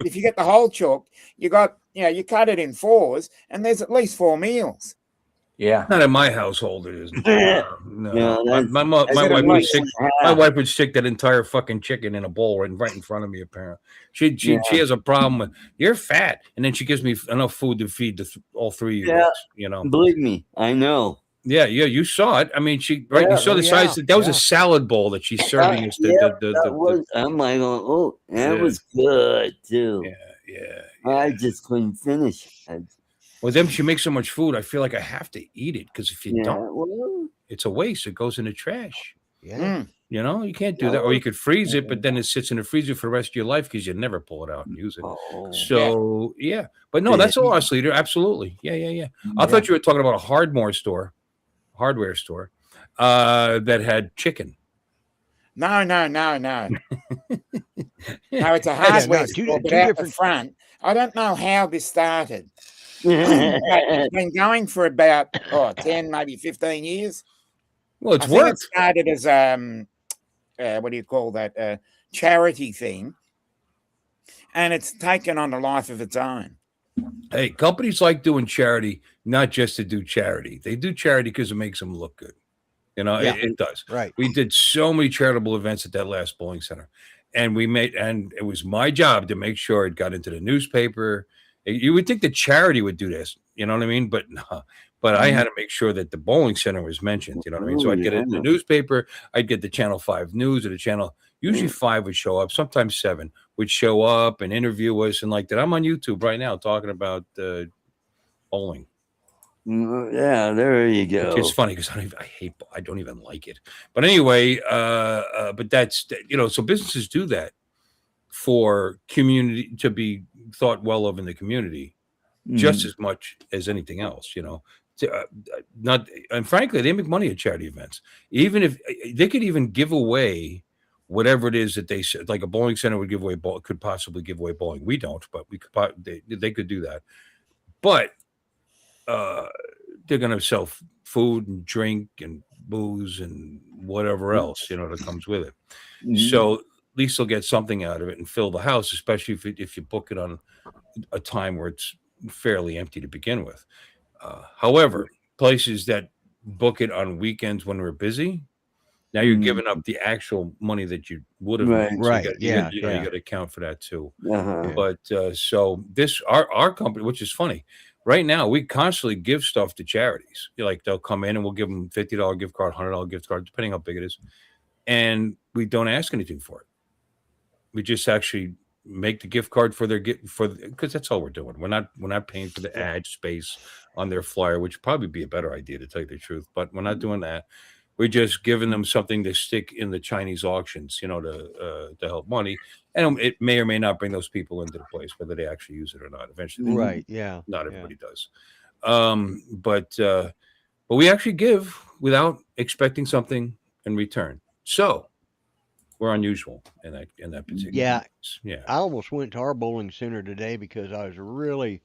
chook, you got you cut it in 4s, and there's at least 4 meals. Yeah, not in my household. It isn't. No, my wife would stick that entire fucking chicken in a bowl right in front of me. Apparently, she has a problem with you're fat, and then she gives me enough food to feed all 3 of you. You know, believe me, I know. Yeah, you saw it. I mean, you saw the size. That was a salad bowl that she's serving us. I'm like, oh, that was good too. Yeah. I just couldn't finish. Well, then she makes so much food. I feel like I have to eat it because if you don't, it's a waste. It goes in the trash. Yeah. You know, you can't do that. Or you could freeze it, but then it sits in the freezer for the rest of your life because you never pull it out and use it. So, yeah. But no, that's a loss leader. Absolutely. Yeah. I thought you were talking about a hardware store that had chicken. No. No, it's a hardware store, but out the front. I don't know how this started. It's been going for about 10, maybe 15 years. Well, it's worked. It started as what do you call that? Charity thing, and it's taken on a life of its own. Hey, companies like doing charity, not just to do charity. They do charity because it makes them look good. You know, it does. Right. We did so many charitable events at that last bowling center, and it was my job to make sure it got into the newspaper. You would think the charity would do this, you know what I mean? But no. But I had to make sure that the bowling center was mentioned, you know what I mean? So I'd get it in the newspaper, I'd get the Channel 5 News or the channel. Usually 5 would show up, sometimes 7 would show up and interview us and like that. I'm on YouTube right now talking about bowling. Yeah, there you go. It's funny because I don't even like it. But anyway, but that's, so businesses do that for community to be thought well of in the community just as much as anything else, not, and frankly, they make money at charity events. Even if they could even give away whatever it is that they said, like a bowling center would give away, could possibly give away bowling. We don't, but we could, they could do that. But they're going to sell food and drink and booze and whatever else, that comes with it. So at least they'll get something out of it and fill the house, especially if you book it on a time where it's fairly empty to begin with. However, places that book it on weekends when we're busy, now you're giving up the actual money that you would have made. So Right. you got to account for that too. Uh-huh. But so this our company, which is funny, right now we constantly give stuff to charities. Like they'll come in and we'll give them $50 gift card, $100 gift card, depending how big it is, and we don't ask anything for it. We just actually make the gift card for their because that's all we're doing. We're not paying for the ad space on their flyer, which would probably be a better idea to tell you the truth. But we're not doing that. We're just giving them something to stick in the Chinese auctions, to help money, and it may or may not bring those people into the place, whether they actually use it or not. Eventually, Right. Yeah. not everybody does. But we actually give without expecting something in return. So we're unusual in that particular case. Yeah. I almost went to our bowling center today because I was really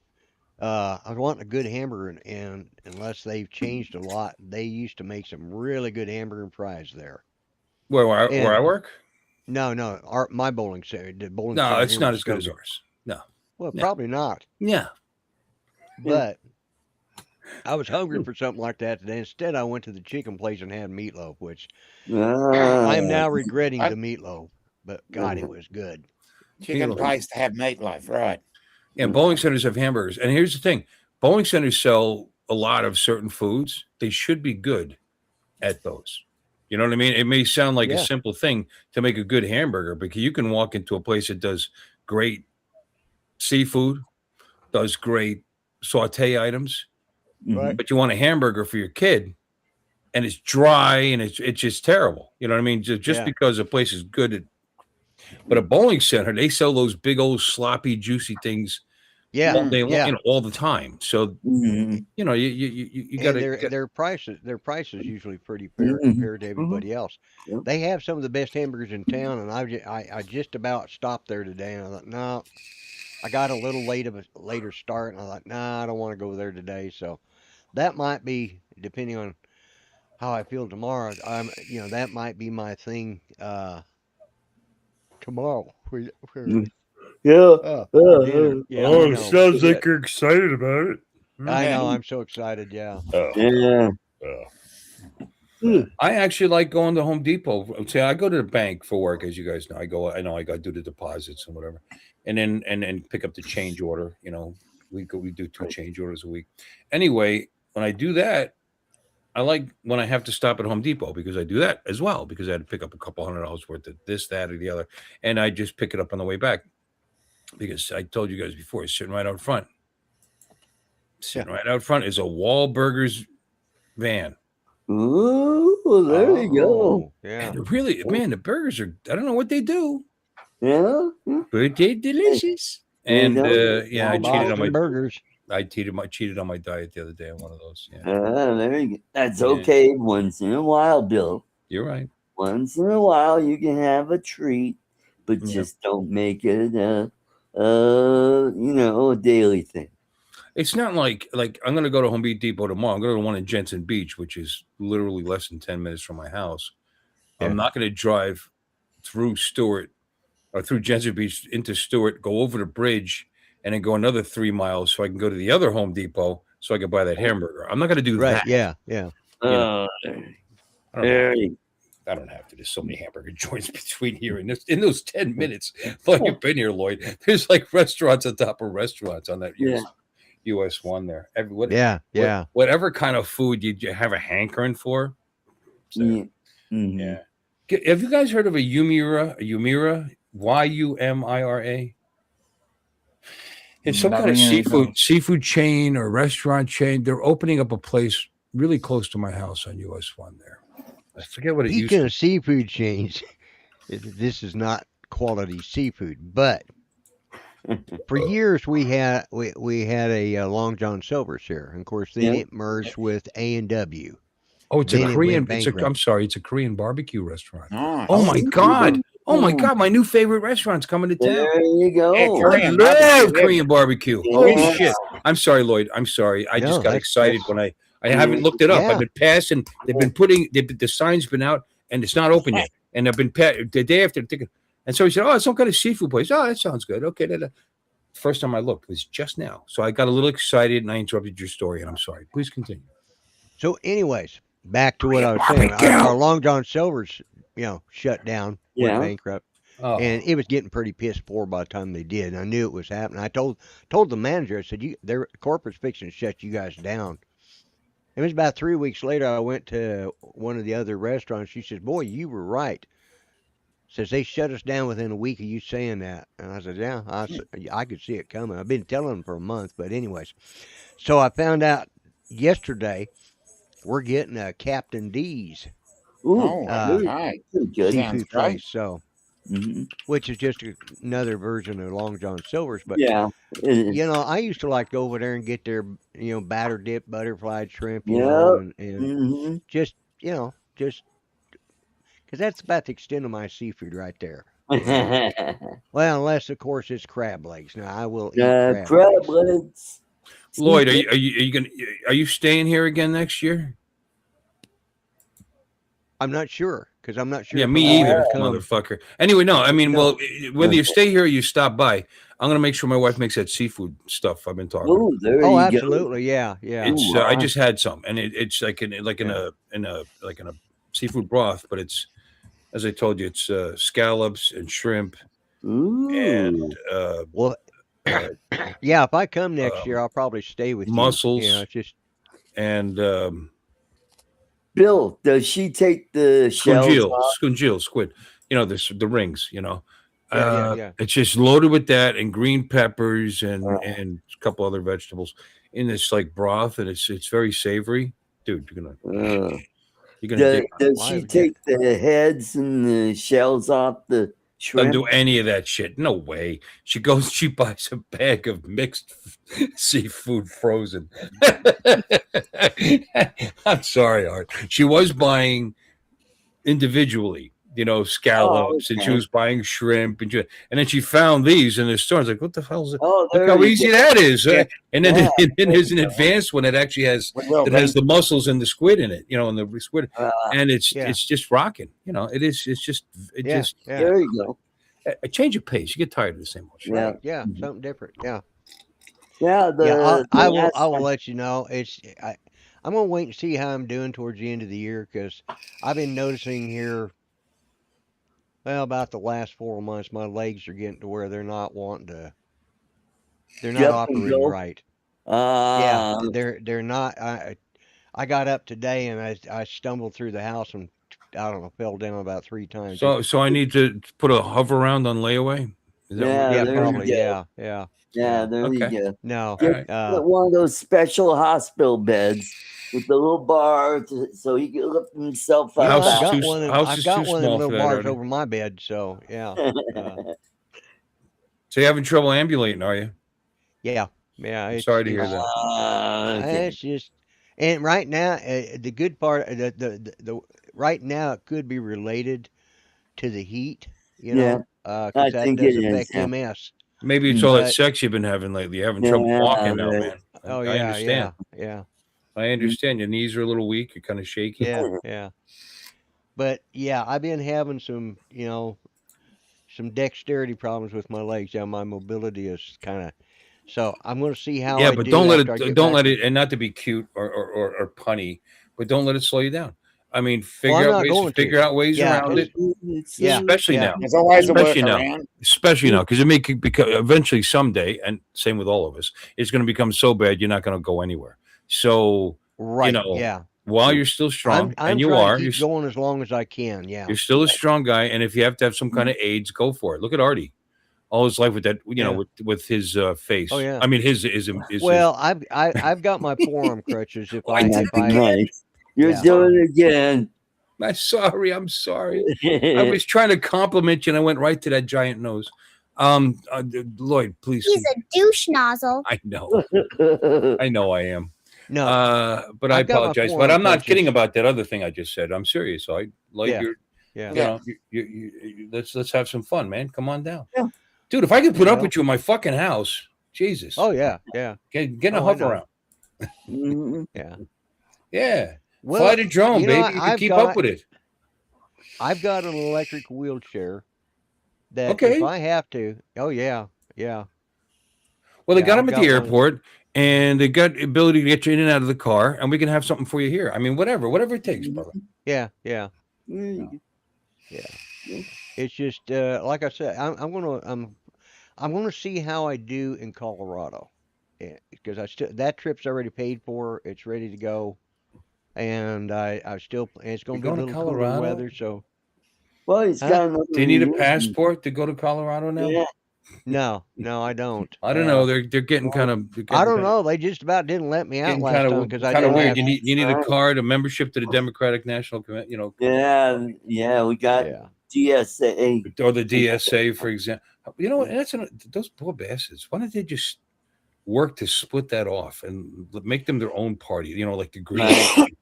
I was wanting a good hamburger, and unless they've changed a lot, they used to make some really good hamburger and fries there. Where I work? No, my bowling center, the bowling No, center it's here not in as good as Muskogee. ours. No. Well, No. probably not. Yeah. But I was hungry for something like that today. Instead, I went to the chicken place and had meatloaf, which I am now regretting the meatloaf. But God, it was good. Chicken place to have meatloaf, right? And bowling centers have hamburgers. And here's the thing: bowling centers sell a lot of certain foods. They should be good at those. You know what I mean? It may sound like a simple thing to make a good hamburger, because you can walk into a place that does great seafood, does great saute items, Right. but you want a hamburger for your kid, and it's dry and it's just terrible. You know what I mean? Just because a place is good but a bowling center, they sell those big old sloppy, juicy things all day long, all the time. So you got to their prices usually pretty fair compared to everybody else. Yep. They have some of the best hamburgers in town, and I just about stopped there today, and I thought, no, I got a little later start, and I thought, nah, I don't want to go there today. So that might be, depending on how I feel tomorrow, that might be my thing tomorrow for dinner. it sounds like you're excited about it. I know, I'm so excited. Yeah. I actually like going to Home Depot. See, I go to the bank for work, as you guys know. I got to do the deposits and whatever, and then pick up the change order. We do 2 change orders a week. Anyway, when I do that, I like when I have to stop at Home Depot, because I do that as well, because I had to pick up a couple $100 worth of this, that, or the other, and I just pick it up on the way back, because I told you guys before, it's sitting right out front. Sitting right out front is a Wahlburgers van. Ooh, there you go. Yeah. And really, man, the burgers are, I don't know what they do, Yeah. but they're delicious. And I cheated on my burgers. I cheated on my diet the other day on one of those. Yeah. There you go. That's okay once in a while, Bill. You're right. Once in a while, you can have a treat, but just don't make it a daily thing. It's not like I'm going to go to Home Depot tomorrow. I'm going to go to one in Jensen Beach, which is literally less than 10 minutes from my house. Yeah. I'm not going to drive through Stewart or through Jensen Beach into Stewart, go over the bridge, and then go another 3 miles so I can go to the other Home Depot so I can buy that hamburger. I'm not going to do that. Yeah. I don't have to. There's so many hamburger joints between here and in those 10 minutes. While you've been here, Lloyd, there's like restaurants on top of restaurants on that US 1 there. Whatever kind of food you have a hankering for. So, yeah. Have you guys heard of a Yumira? Yumira? It's some kind of seafood chain or restaurant chain. They're opening up a place really close to my house on US 1 there. I forget what it used to be. Speaking of seafood chains, this is not quality seafood, but for years we had a Long John Silver's here, and of course then it merged with A&W. Oh, it's a Korean. I'm sorry, it's a Korean barbecue restaurant. Oh my God! Oh my God! My new favorite restaurant's coming to town. There you go. I love Korean barbecue. Holy shit! I'm sorry, Lloyd. I'm sorry. I just got excited when I haven't looked it up. Yeah. I've been passing. They've been putting the sign's been out and it's not open yet. And I've been the day after. And so he said, "Oh, it's some kind of seafood place." Oh, that sounds good. Okay. First time I looked was just now, so I got a little excited and I interrupted your story. And I'm sorry. Please continue. So, anyways, back to what I was saying. Our Long John Silver's, shut down, went Yeah. bankrupt, Oh, and it was getting pretty piss poor by the time they did. And I knew it was happening. I told the manager, I said, their corporate's fixing to shut you guys down. It was about 3 weeks later. I went to one of the other restaurants. She says, "Boy, you were right." Says they shut us down within a week of you saying that. And I said, "Yeah, I could see it coming. I've been telling them for a month." But anyways, so I found out yesterday we're getting a Captain D's Ooh, Oh, okay. pretty good. Sounds seafood great. place. So, Mhm. which is just another version of Long John Silver's. But Yeah. it is. I used to like to go over there and get their batter dip butterflied shrimp, Yep. and hmm just just because that's about the extent of my seafood right there. Well, unless of course it's crab legs. Now I will eat crab crab legs. legs. Lloyd, are you staying here again next year? I'm not sure because I'm not sure. Yeah, if me I'm either, gonna come. motherfucker. Anyway, no, I mean, No. well, whether you stay here or you stop by, I'm gonna make sure my wife makes that seafood stuff I've been talking about. Oh, there Oh, you absolutely, yeah. It's Ooh, I wow. just had some, and it's like in a seafood broth, but it's, as I told you, it's scallops and shrimp go. Ooh. and Well, yeah. If I come next year, I'll probably stay with mussels. you. It's just and Bill, does she take the shells off? scungil, squid. The rings. yeah. It's just loaded with that and green peppers and Oh. and a couple other vegetables in this like broth, and it's very savory, dude. You're gonna dig. Does Why she would take the heads and the shells off the Doesn't shrimp? do any of that shit. No way. She buys a bag of mixed seafood frozen. I'm sorry, Art. She was buying individually, scallops, and she okay. was buying shrimp, and then she found these in the store. I was like, what the hell is it? Oh, Look there how you easy go. that is. Yeah. And then, Yeah. and then there's an advanced one that actually has the mussels and the squid in it, and the squid, and it's just rocking. yeah. There you go. A change of pace. You get tired of the same old shit. Yeah. Yeah, something different. Yeah. Yeah. I will let you know. I'm gonna wait and see how I'm doing towards the end of the year because I've been noticing here. Well, about the last 4 months, my legs are getting to where they're not wanting to. They're not Get up and operating go. right. Yeah, Ah, they're not. I got up today and I stumbled through the house and I don't know, fell down about 3 times. So I need to put a hover round on layaway. Is that Yeah, Yeah, there you probably. go. Yeah. Yeah, there Okay. you go. No. All right. Get one of those special hospital beds with the little bar so he can lift himself You up. know, House is I've got too- one. house I've is got too one of them small for little that bars already. over my bed. So yeah. So you're having trouble ambulating, are you? Yeah. It's, Sorry to hear that. Okay. It's just, and right now, the good part, the right now, it could be related to the heat, Yeah, because I that think does it is, affect yeah. MS. Maybe it's all that But sex you've been having lately. You're having trouble Yeah, walking now, right. man. oh I yeah, understand. yeah, I understand. Your knees are a little weak. You're kind of shaky. yeah. But yeah, I've been having some, some dexterity problems with my legs. Yeah, my mobility is kind of. So I'm going to see how Yeah, I but do don't let after I it. get Don't back let from- it. And not to be cute or punny, but don't let it slow you down. I mean, Well, figure I'm out not ways. going to. Figure out ways Yeah, around it. Yeah, Especially yeah. now. There's always a Especially now. workaround. Especially now, because it may become eventually someday, and same with all of us, it's going to become so bad you're not going to go anywhere. So Right. Yeah. while you're still strong, I'm and you trying are, to keep going as long as I can. Yeah. you're still a strong guy. And if you have to have some kind of aids, go for it. Look at Artie, all his life with that, Yeah. with his face. Oh, yeah. I mean, his Well, I've got my forearm crutches. If I Nice. You're Yeah. doing it again. I'm sorry. I was trying to compliment you, and I went right to that giant nose. Lloyd, please. He's a douche nozzle. I know I am. no. But I I've got my apologize. But forearm I'm not crutches. kidding about that other thing I just said. I'm serious. Like Yeah. you're, Yeah. let's have some fun, man. Come on down. Yeah. Dude, if I could put up Well- with you in my fucking house, Jesus. Oh yeah. Get in a Oh, I hover know. around. Mhm. Yeah. Yeah. Well, Fly the drone, you know, baby. You can keep up with it. I've got an electric wheelchair that if Okay. I have to, oh yeah, yeah, Well, they yeah, got I've them at the got one. airport, and they got the ability to get you in and out of the car, and we can have something for you here. I mean, whatever it takes, brother. Yeah, yeah, Yeah. yeah. It's just like I said, I'm gonna see how I do in Colorado, because I still that trip's already paid for. It's ready to go, and I still and it's You're gonna be a going to little cooler Colorado? weather, so Well, he's huh? got another Do you need a reason. passport to go to Colorado now? Yeah. No, no, I don't. I don't know. They're getting kind of I don't know. They just about didn't let me out getting last time because I kind of didn't weird. have. You need a Right. card, a membership to the Democratic National Committee, you know, Yeah, we got Yeah, GSA. or the DSA, for example. You know what? That's those poor bastards. Why don't they just work to split that off and make them their own party? You know, like the Green,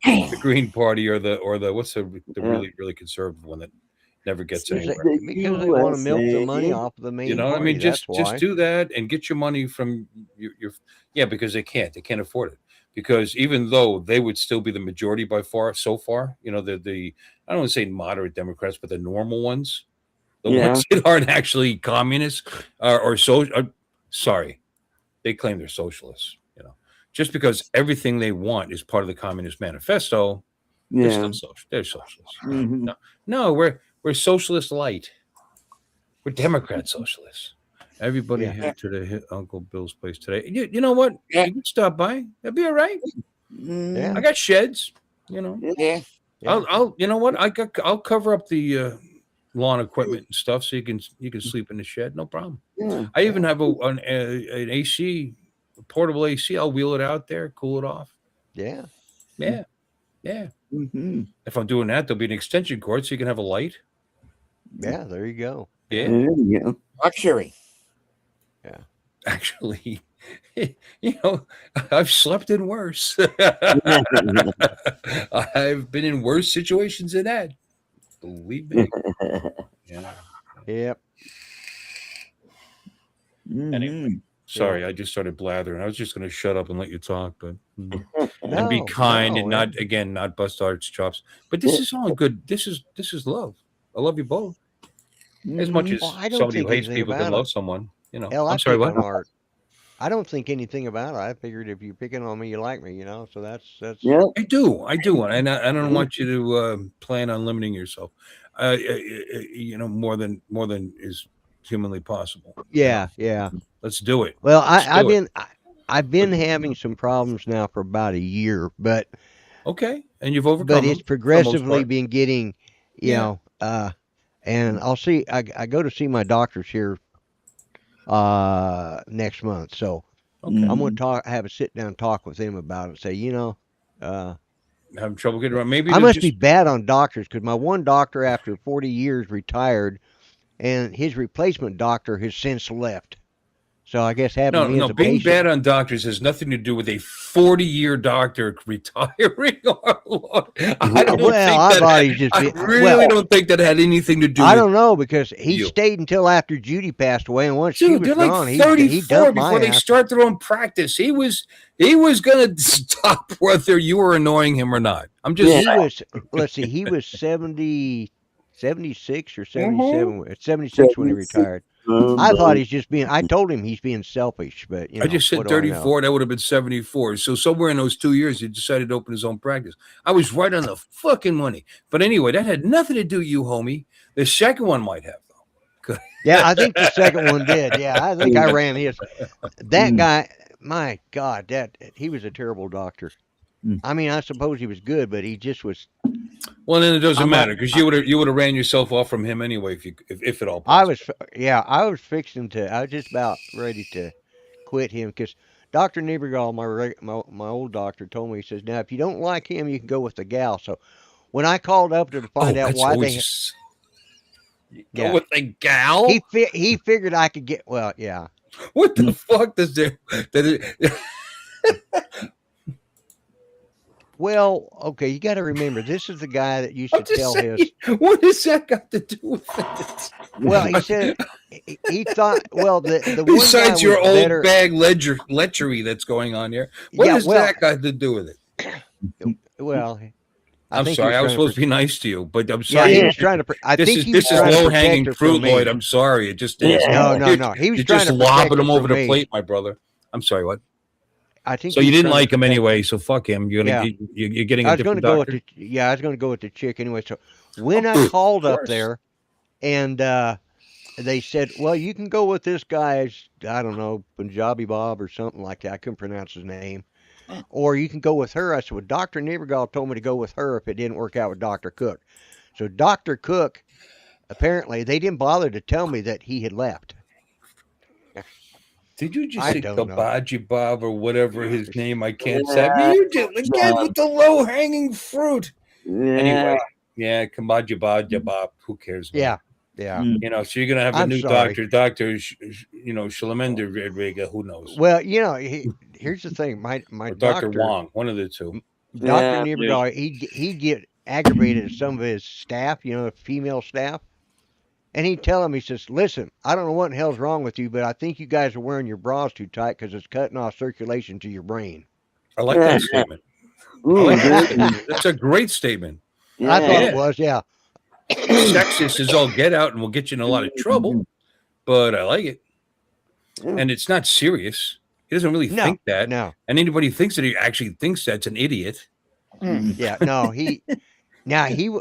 the Green Party, or the what's the Yeah. really conservative one that never gets because anywhere. because they want to milk the money USA. off of the main You know what I party. mean? That's Just why. do that and get your money from your yeah, because they can't afford it. Because even though they would still be the majority by far so far, you know, the I don't want to say moderate Democrats, but the normal ones, the Yeah. ones that aren't actually communists or so sorry, they claim they're socialists, you know. Just because everything they want is part of the Communist Manifesto, they're Yeah. still social. They're socialists. Mhm. No, we're socialist light. We're Democrat socialists. Everybody Yeah. head to the Uncle Bill's place today. You know what? Yeah. You can stop by. That'd be all right. Yeah. I got sheds. You know, Yeah. Yeah. I'll. You know what? I'll cover up the lawn equipment and stuff so you can sleep in the shed. No problem. Yeah. I even have an AC, a portable AC. I'll wheel it out there, cool it off. Yeah. Yeah, yeah. Mm-hmm. If I'm doing that, there'll be an extension cord so you can have a light. Yeah. There you go. Yeah. There you go. Luxury. Actually, you know, I've slept in worse. I've been in worse situations than that. Believe me. Yeah. Yep. Mhm. Sorry, I just started blathering. I was just going to shut up and let you talk, but and be No, kind and no, not bust Art's chops. But this is all good. This is love. I love you both as much as Well, I don't somebody who think hates anything people can about love it. someone. You know. Hell, I I'm sorry. pick on What? Art. I don't think anything about it. I figured if you're picking on me, you like me, you know. So that's Yep. I do, and I don't want you to plan on limiting yourself. You know, more than is humanly possible. You know? yeah, yeah. Let's do it. Well, Let's do it. I've been having some problems now for about a year, but Okay, and you've overcome but them it's for the most progressively part. been getting, you Yeah. know, and I'll see. I go to see my doctors here next month, so Okay, I'm gonna have a sit down talk with them about it. Say, you know, having trouble getting around. Maybe I to must be just bad on doctors because my one doctor, after 40 years, retired, and his replacement doctor has since left. So I guess having me as no. a Being patient. bad on doctors has nothing to do with a 40-year doctor retiring. I don't Well, think I that. thought he's just I been, really don't think that had anything to do I with don't know because he you. stayed until after Judy passed away, and once she Dude, was they're gone, like he 34 dumped my before they ass. start their own practice. He was gonna stop whether you were annoying him or not. I'm just He saying. was, let's see, he was 76 or Mhm. 77, 76 when he retired. I thought he's just being, I told him he's being selfish, but you I know, just said what do I know? 34. That would have been 74. So somewhere in those 2 years, he decided to open his own practice. I was right on the fucking money. But anyway, that had nothing to do with you, homie. The second one might have, though. Yeah, I think the second one did. Yeah, I think I ran his. That guy, my God, he was a terrible doctor. I mean, I suppose he was good, but he just was. Well, then it doesn't I'm matter because you would have ran yourself off from him anyway if at all I possible. I was fixing to. I was just about ready to quit him because Dr. Niebergall, my old doctor, told me, he says, now if you don't like him, you can go with the gal. So when I called up to find out That's why always go yeah, with a gal. he figured I could get yeah. What the fuck does there? Well, okay, you got to remember this is the guy that used I'm to just tell saying, his. what does that got to do with it? Well, he said he thought. Well, the one guy Besides your was old better. bag lechery that's going on here, what Yeah, has well, that got to do with it? Well, I I'm think he sorry. I was trying supposed to be nice to you, but I'm Yeah, sorry. he was trying to. I This think is he was this is trying to low protect hanging her fruit, from me. Lloyd. I'm sorry. It just is. No, no. He was You're trying just to lobbing protect him her over from the me. plate, my brother. I'm sorry. What? I think So he you was didn't trying to like him protect anyway. So fuck him. You're Yeah. you're getting I a was going to different go with doctor. I was going to go with the chick anyway. So when I called up course. there, and they said, "Well, you can go with this guy's, I don't know, Punjabi Bob or something like that. I couldn't pronounce his name. Or you can go with her." I said, "Well, Dr. Nivergal told me to go with her if it didn't work out with Dr. Cook." So Dr. Cook, apparently, they didn't bother to tell me that he had left. Did you just I say don't know. Kabaji Bob or whatever his name? I can't say. I Yeah. mean, you did again with the low hanging fruit. Anyway, yeah, Kabaji Bob. Who cares? Man? Yeah, yeah. You know, so you're gonna have a I'm new sorry. Doctor. Shalamender Rodriguez. Who knows? Well, here's the thing. My Or Doctor doctor, Wong. One of the two. Dr. Yeah. Nivergal, he'd get aggravated at some of his staff, female staff. And he'd tell him, he says, "Listen, I don't know what in the hell's wrong with you, but I think you guys are wearing your bras too tight because it's cutting off circulation to your brain." I like that statement. I Ooh, like that good. statement. That's a great statement. I thought Yeah. it was, yeah. Sexist is all get out and will get you in a lot of trouble, but I like it. And it's not serious. He doesn't really think that. No. And anybody thinks that he actually thinks that's an idiot. Yeah, no,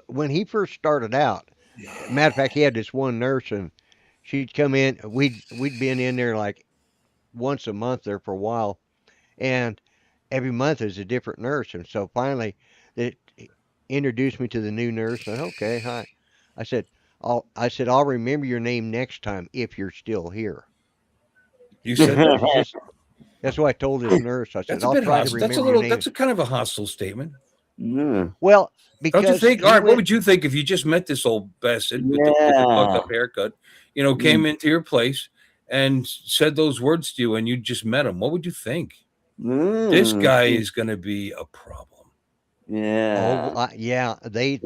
when he first started out, matter of fact, he had this one nurse and she'd come in, we'd been in there like once a month there for a while, and every month is a different nurse. And so finally they introduced me to the new nurse. And okay, hi. I said, I'll remember your name next time if you're still here. You said that? That's what I told this nurse. I said, That's a I'll bit try to hostile. That's a remember your little. name. That's a kind of a hostile statement. Yeah. Well, Don't you because think? he All right, what went, would you think if you just met this old bastard with the fucked up haircut? Came into your place and said those words to you, and you just met him. What would you think? This guy is going to be a problem. Yeah. yeah, they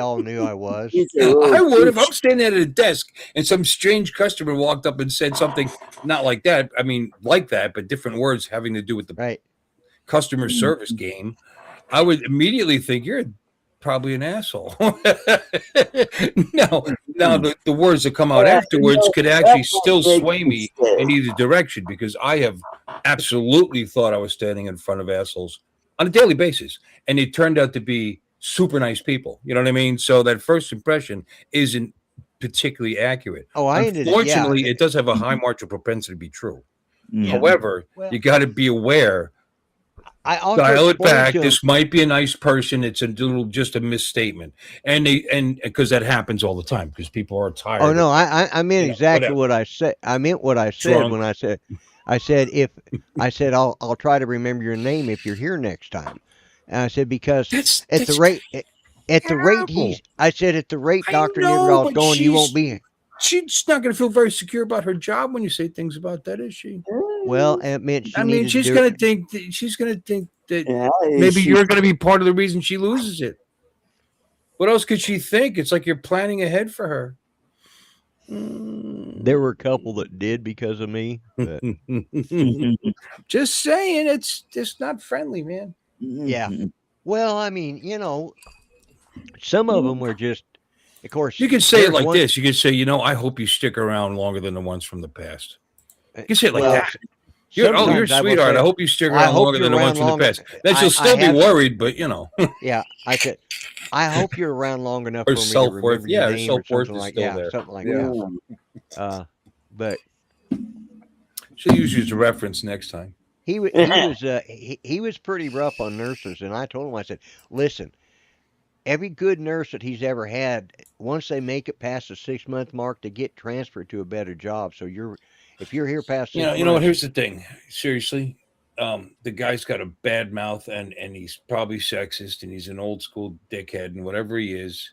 all knew I was. He's a little I would if bitch. I'm standing at a desk and some strange customer walked up and said something not like that. I mean, like that, but different words having to do with the Right. customer service game. I would immediately think you're probably an asshole. now the words that come out afterwards could actually still sway me in either direction, because I have absolutely thought I was standing in front of assholes on a daily basis, and it turned out to be super nice people. You know what I mean? So that first impression isn't particularly accurate. Oh, Unfortunately, it does have a high margin of propensity to be true. Yeah. However, you got to be aware. I also Dial it explained back. to him- This might be a nice person. It's just a misstatement, and because that happens all the time because people are tired. Oh no, I meant exactly whatever. what I said. I meant what I said Drunk. when I said I'll try to remember your name if you're here next time. And I said because at the rate Dr. Nivergal's going, you won't be. She's not going to feel very secure about her job when you say things about that, is she? Well, it meant she's going to think that Yeah, maybe you're going to be part of the reason she loses it. What else could she think? It's like you're planning ahead for her. There were a couple that did because of me. But Just saying, it's just not friendly, man. yeah. Well, I mean, some of them were just, of course. You can say it there's like one- this. You can say, I hope you stick around longer than the ones from the past. You can say it like Well, that. You're a sometimes I will sweetheart. say, I hope you stick I around hope longer you're than the ones around from the longer. past. Then she'll still be worried, but Yeah, I said, I hope you're around long enough Her for me to self-worth- remember yeah, your her name or self-worth something is like still there. something like Yeah. that. But she'll use you as a reference next time. he was pretty rough on nurses, and I told him, I said, listen, every good nurse that he's ever had, once they make it past the 6-month mark, they get transferred to a better job. So if you're here past 6 months, You know what? Here's the thing. Seriously, the guy's got a bad mouth, and he's probably sexist, and he's an old school dickhead, and whatever he is,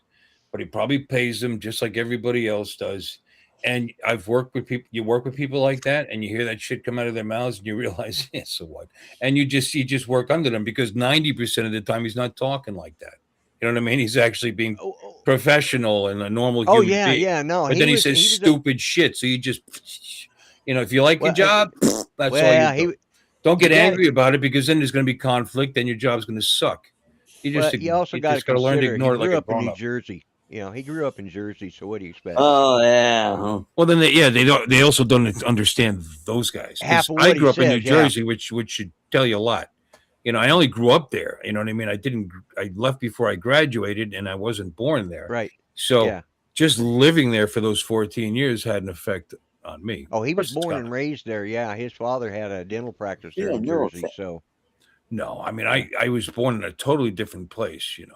but he probably pays them just like everybody else does. And I've worked with people. You work with people like that, and you hear that shit come out of their mouths, and you realize, yeah, so what? And you just work under them, because 90% of the time he's not talking like that. You know what I mean? He's actually being professional and a normal human being. no. But then he says stupid shit. So you just, if you like your job, that's all you do. Don't get angry about it, because then there's going to be conflict and your job's going to suck. You Well, just you also you got to just got to learn to consider he ignore it like grew a up in grown New up. Jersey. You know, he grew up in Jersey, so what do you expect? Oh yeah. Well, then they also don't understand those guys Half because of I what he grew up in New says, yeah. Jersey, which should tell you a lot. You know, I only grew up there. You know what I mean? I left before I graduated, and I wasn't born there. Right. So Yeah. just living there for those 14 years had an effect on me. Oh, he Of was course it's born got and it. raised there. Yeah, his father had a dental practice there Yeah, in no Jersey. offense. So No, I mean, I was born in a totally different place, you know.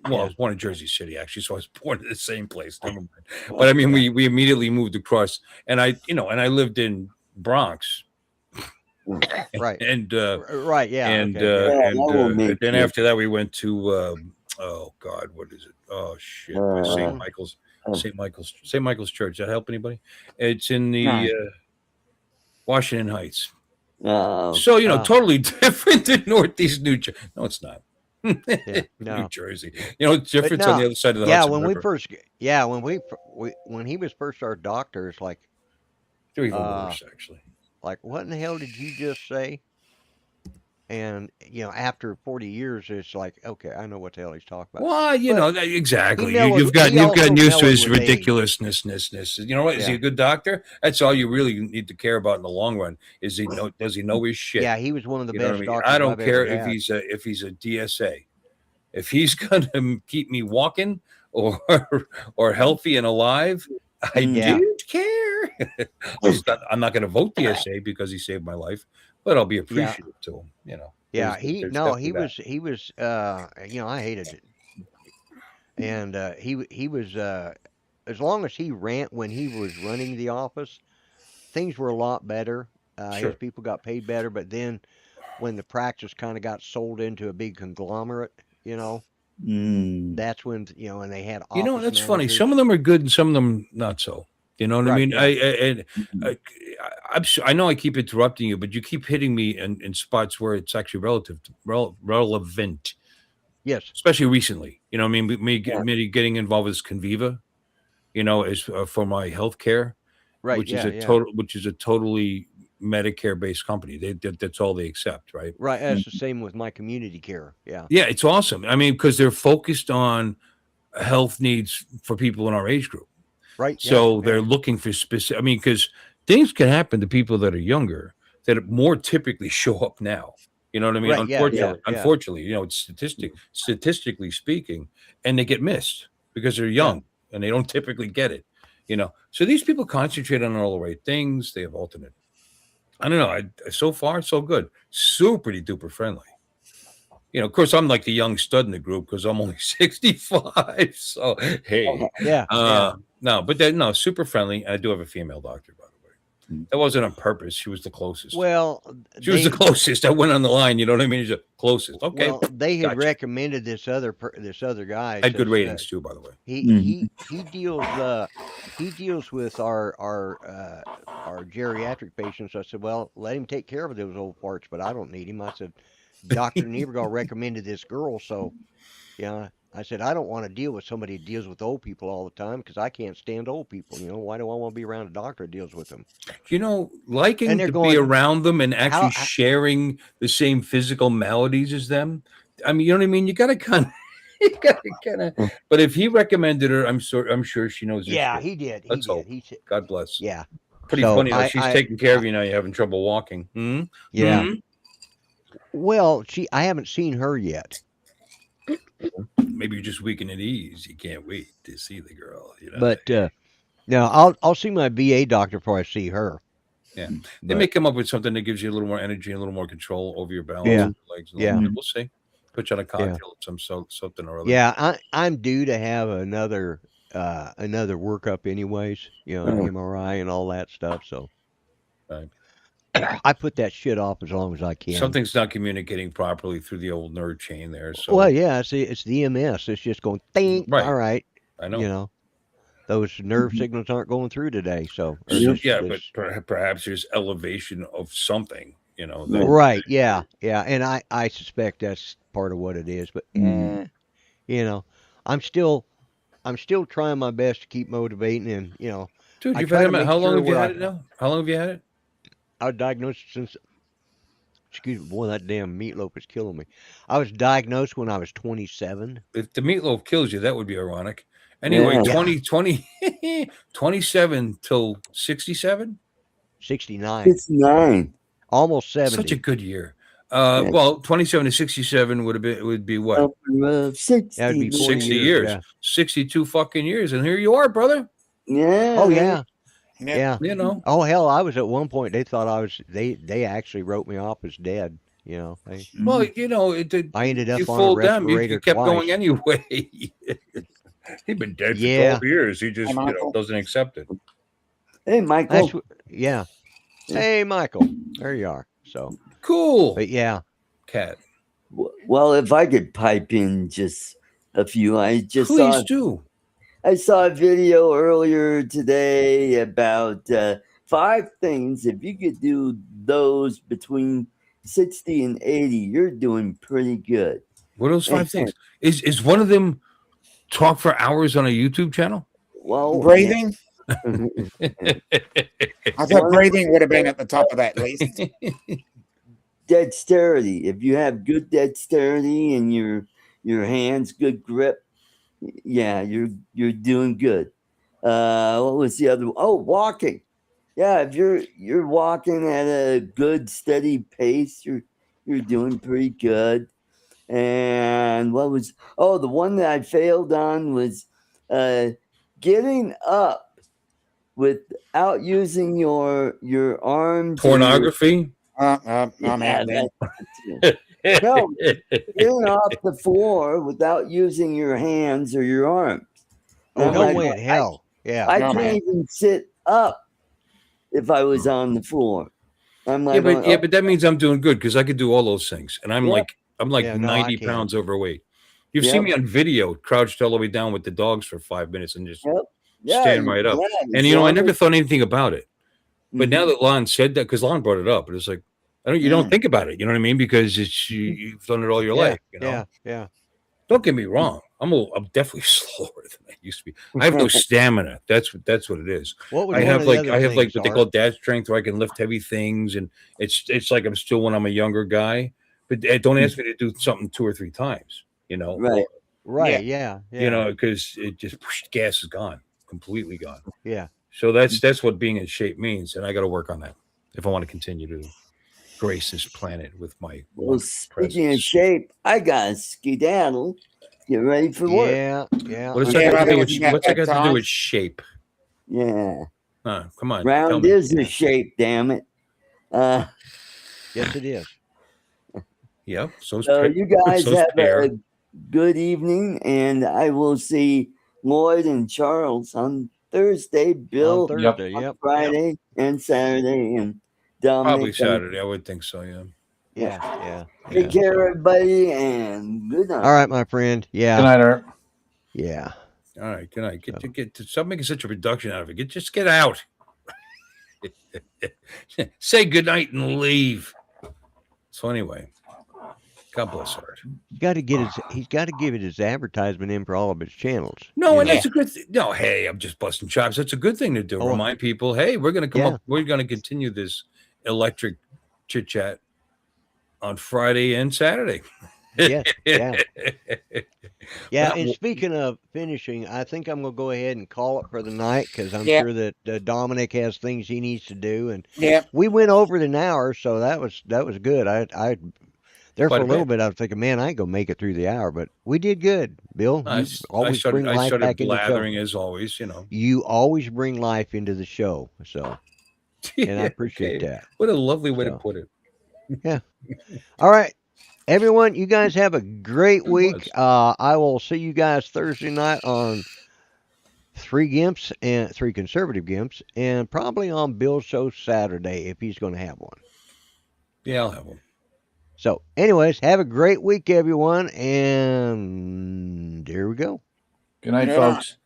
Well, I Yeah. was born in Jersey City, actually, so I was born in the same place. Never mind. But I mean, we immediately moved across, and I lived in Bronx, right, and right. Yeah. and Okay. Yeah. Yeah, that will make then you. after that we went to oh God, what is it? Oh shit, St. Uh, Michael's, oh. St. Michael's Church. Does that help anybody? It's in No. the Washington Heights. Oh. So Ah. totally different than Northeast New Jersey. No, it's not. Yeah. New No. Jersey. It's But different on no. the other side of the Yeah. Hudson When we River. first. Yeah. When he was first our doctor, it's They're even uh worse, actually. like what in the hell did you just say? And after 40 years, it's like, okay, I know what the hell he's talking about. Well, But exactly. he You've also gotten used to mellowed his with age. ridiculousness. You know what? Is he Yeah. a good doctor? That's all you really need to care about in the long run. Does he know his shit? Yeah, he was one of the You know what I best mean? doctors I don't I've ever care if had. he's a DSA. If he's gonna keep me walking or healthy and alive, I Yeah. don't care. I'm not gonna vote DSA because he saved my life, but I'll be appreciative to him. Yeah, There's he definitely was I hated it. And he was as long as he ran when he was running the office, things were a lot better. that. His Sure. people got paid better, but then when the practice kind of got sold into a big conglomerate, Mm. that's when and they had office That's funny. managers. Some of them are good and some of them not so. You know what I Right, mean? yeah. I know I keep interrupting you, but you keep hitting me in spots where it's actually relevant, Yes. especially recently. You know what I mean? Yeah. Me getting involved with Conviva, is for my health care, Right, which is yeah, a yeah. totally Medicare based company. That's all they accept, right? Right, that's the same with my community care. Yeah. Yeah, it's awesome. I mean, because they're focused on health needs for people in our age group. Right, yeah. So they're Yeah. looking for specific. I mean, because things can happen to people that are younger that more typically show up now. You know what I mean? Right, yeah, yeah, yeah. Unfortunately, it's statistically speaking, and they get missed because they're Yeah. young and they don't typically get it. So these people concentrate on all the right things. They have alternate. I don't know. So far, so good. Super duper friendly. Of course, I'm like the young stud in the group because I'm only 65. So hey, Yeah, yeah. no, but no, super friendly. I do have a female doctor, by the way. That wasn't on purpose. She was the closest. Well, She was the closest. I went on the line. You know what I mean? She's the closest. Okay. well, they had gotcha. recommended this other guy. I had good Says, ratings too, by the way. he deals with our geriatric patients. I said, well, let him take care of those old parts, but I don't need him. I said, Dr. Niebergall recommended this girl, so I said, I don't want to deal with somebody who deals with old people all the time because I can't stand old people. Why do I want to be around a doctor who deals with them? Liking And they're to going, be around them and actually how- sharing the same physical maladies as them. I mean, you know what I mean? You got to kind of, but if he recommended her, I'm sure she knows. Yeah, shit. he did. Let's He hope. did. God bless. Yeah. Pretty So funny though. She's taking care of you now. You're having trouble walking. Hmm? Yeah. Hmm? Well, I haven't seen her yet. Maybe you're just weak and at ease. You can't wait to see the girl. But no, I'll see my VA doctor before I see her. Yeah, they may come up with something that gives you a little more energy and a little more control over your balance, Yeah. and your legs. And Yeah. we'll see. Put you on a cocktail of something or other. Yeah, I'm due to have another workup anyways. MRI and all that stuff. So Right. I put that shit off as long as I can. Something's not communicating properly through the old nerve chain there. So Well, yeah, it's the EMS. It's just going ding. Right. All right. I know. Those nerve signals aren't going through today. So But perhaps there's elevation of something. Right. Yeah. Yeah. And I suspect that's part of what it is. But I'm still trying my best to keep motivating and Dude, I you've try had to it. make How long sure have you where had it now? How long have you had it? I was diagnosed since Excuse me, boy, that damn meatloaf is killing me. I was diagnosed when I was 27. If the meatloaf kills you, that would be ironic. Anyway, Yeah. 27 till 67. 69. It's 9. Almost 70. Such a good year. Yes. Well, 27 to 67 would be what? Number of 60. That'd be 40 60 years, years. yeah. 62 fucking years. And here you are, brother. Yeah. Oh yeah. Yeah. Yeah. You know. Oh hell, I was at one point. They thought I was. They actually wrote me off as dead. You know. Well, you know, I ended up you on a fooled them. respirator You kept twice. going anyway. He'd been dead for Yeah. 12 years. He just Michael. doesn't accept it. Hey, Michael. That's what, yeah. Hey, Michael. There you are. So, Cool. but yeah. Cat. Well, if I could pipe in just a few, I just Please do. I saw a video earlier today about 5 things. If you could do those between 60 and 80, you're doing pretty good. What are those 5 things? Is one of them talk for hours on a YouTube channel? Well, Breathing. I thought breathing would have been at the top of that list. dexterity. If you have good dexterity and your hands good grip, yeah, you're doing good. What was the other one? Oh, walking. Yeah, if you're walking at a good steady pace, you're doing pretty good. And what was the one that I failed on was getting up without using your arms. Pornography? I'm out then. No, getting off the floor without using your hands or your arms. Oh, I'm no like, way in hell. Yeah. I No, can't man. even sit up if I was on the floor. I'm like, but that means I'm doing good because I could do all those things, and I'm Yeah. like Yeah, no, I 90 can't. pounds overweight. You've Yep. seen me on video, crouched all the way down with the dogs for 5 minutes and just yeah, stand right up. yeah, And as I long never as- thought anything about it. But Mhm. now that Lon said that, because Lon brought it up, and it's like you don't Mm. think about it. You know what I mean? Because you've done it all your Yeah, life. You know. Yeah. Yeah. Don't get me wrong. I'm definitely slower than I used to be. I have no stamina. That's what it is. What was I one have of the like other I have like things, what they Art? call dad strength, where I can lift heavy things, and it's like I'm still when I'm a younger guy. But don't ask me to do something 2 or 3 times. You know, Right. Right. Yeah. Yeah. you know, because it just gas is gone, completely gone. Yeah. So that's what being in shape means, and I got to work on that if I want to continue to grace this planet with my Well, wonderful speaking of presence. shape, I got a skedaddle. Get ready for work. Yeah. Yeah. What does Yeah, that got to but do with looking at what's that that got to do time- with shape? Yeah. Come on, tell Round me. is a shape, damn it. Yes, it is. Yep. So You guys so's have pear. a good evening, and I will see Lloyd and Charles on Thursday, Bill On Yep. Thursday. on Yep. Friday and Saturday, and Dominic. Probably on- Saturday. I would think so. Yeah. Yeah. Yeah. Take care, everybody, and good night. All right, my friend. Good Yeah. night, Art. Yeah. All right. Good night. Stop making such a production out of it. Just get out. Say good night and leave. So anyway, God bless Art. He's got to give it his advertisement in for all of his channels. No, you and know? that's a good thing. No, hey, I'm just busting chops. That's a good thing to do. Oh. Remind people, hey, we're gonna come Yeah. up. We're gonna continue this electric chit chat on Friday and Saturday. Yeah, yeah. Yeah, Well, and speaking of finishing, I think I'm gonna go ahead and call it for the night because I'm Yeah. sure that Dominic has things he needs to do, and Yeah. we went over an hour, so that was good. I there Quite for a a little bit. bit I was thinking, man, I ain't gonna make it through the hour, but we did good. Bill, I you s- I always started, bring I life started back into the show. blathering as always. You know, You always bring life into the show, so and I appreciate Okay. that. What a lovely way to So. put it. All right. Everyone, you guys have a great It week. was. I will see you guys Thursday night on 3 Gimps and 3 Conservative Gimps, and probably on Bill's show Saturday if he's going to have one. Yeah, I'll have one. So, anyways, have a great week, everyone, and here we go. Good night, Yeah. folks.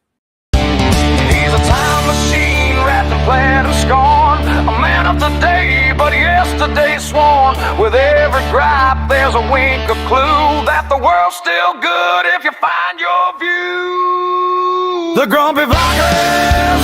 He's a time machine wrapped in plaid and scorn. A man of the day, but yesterday sworn. With every gripe, there's a wink, a clue that the world's still good if you find your view. The grumpy vloggers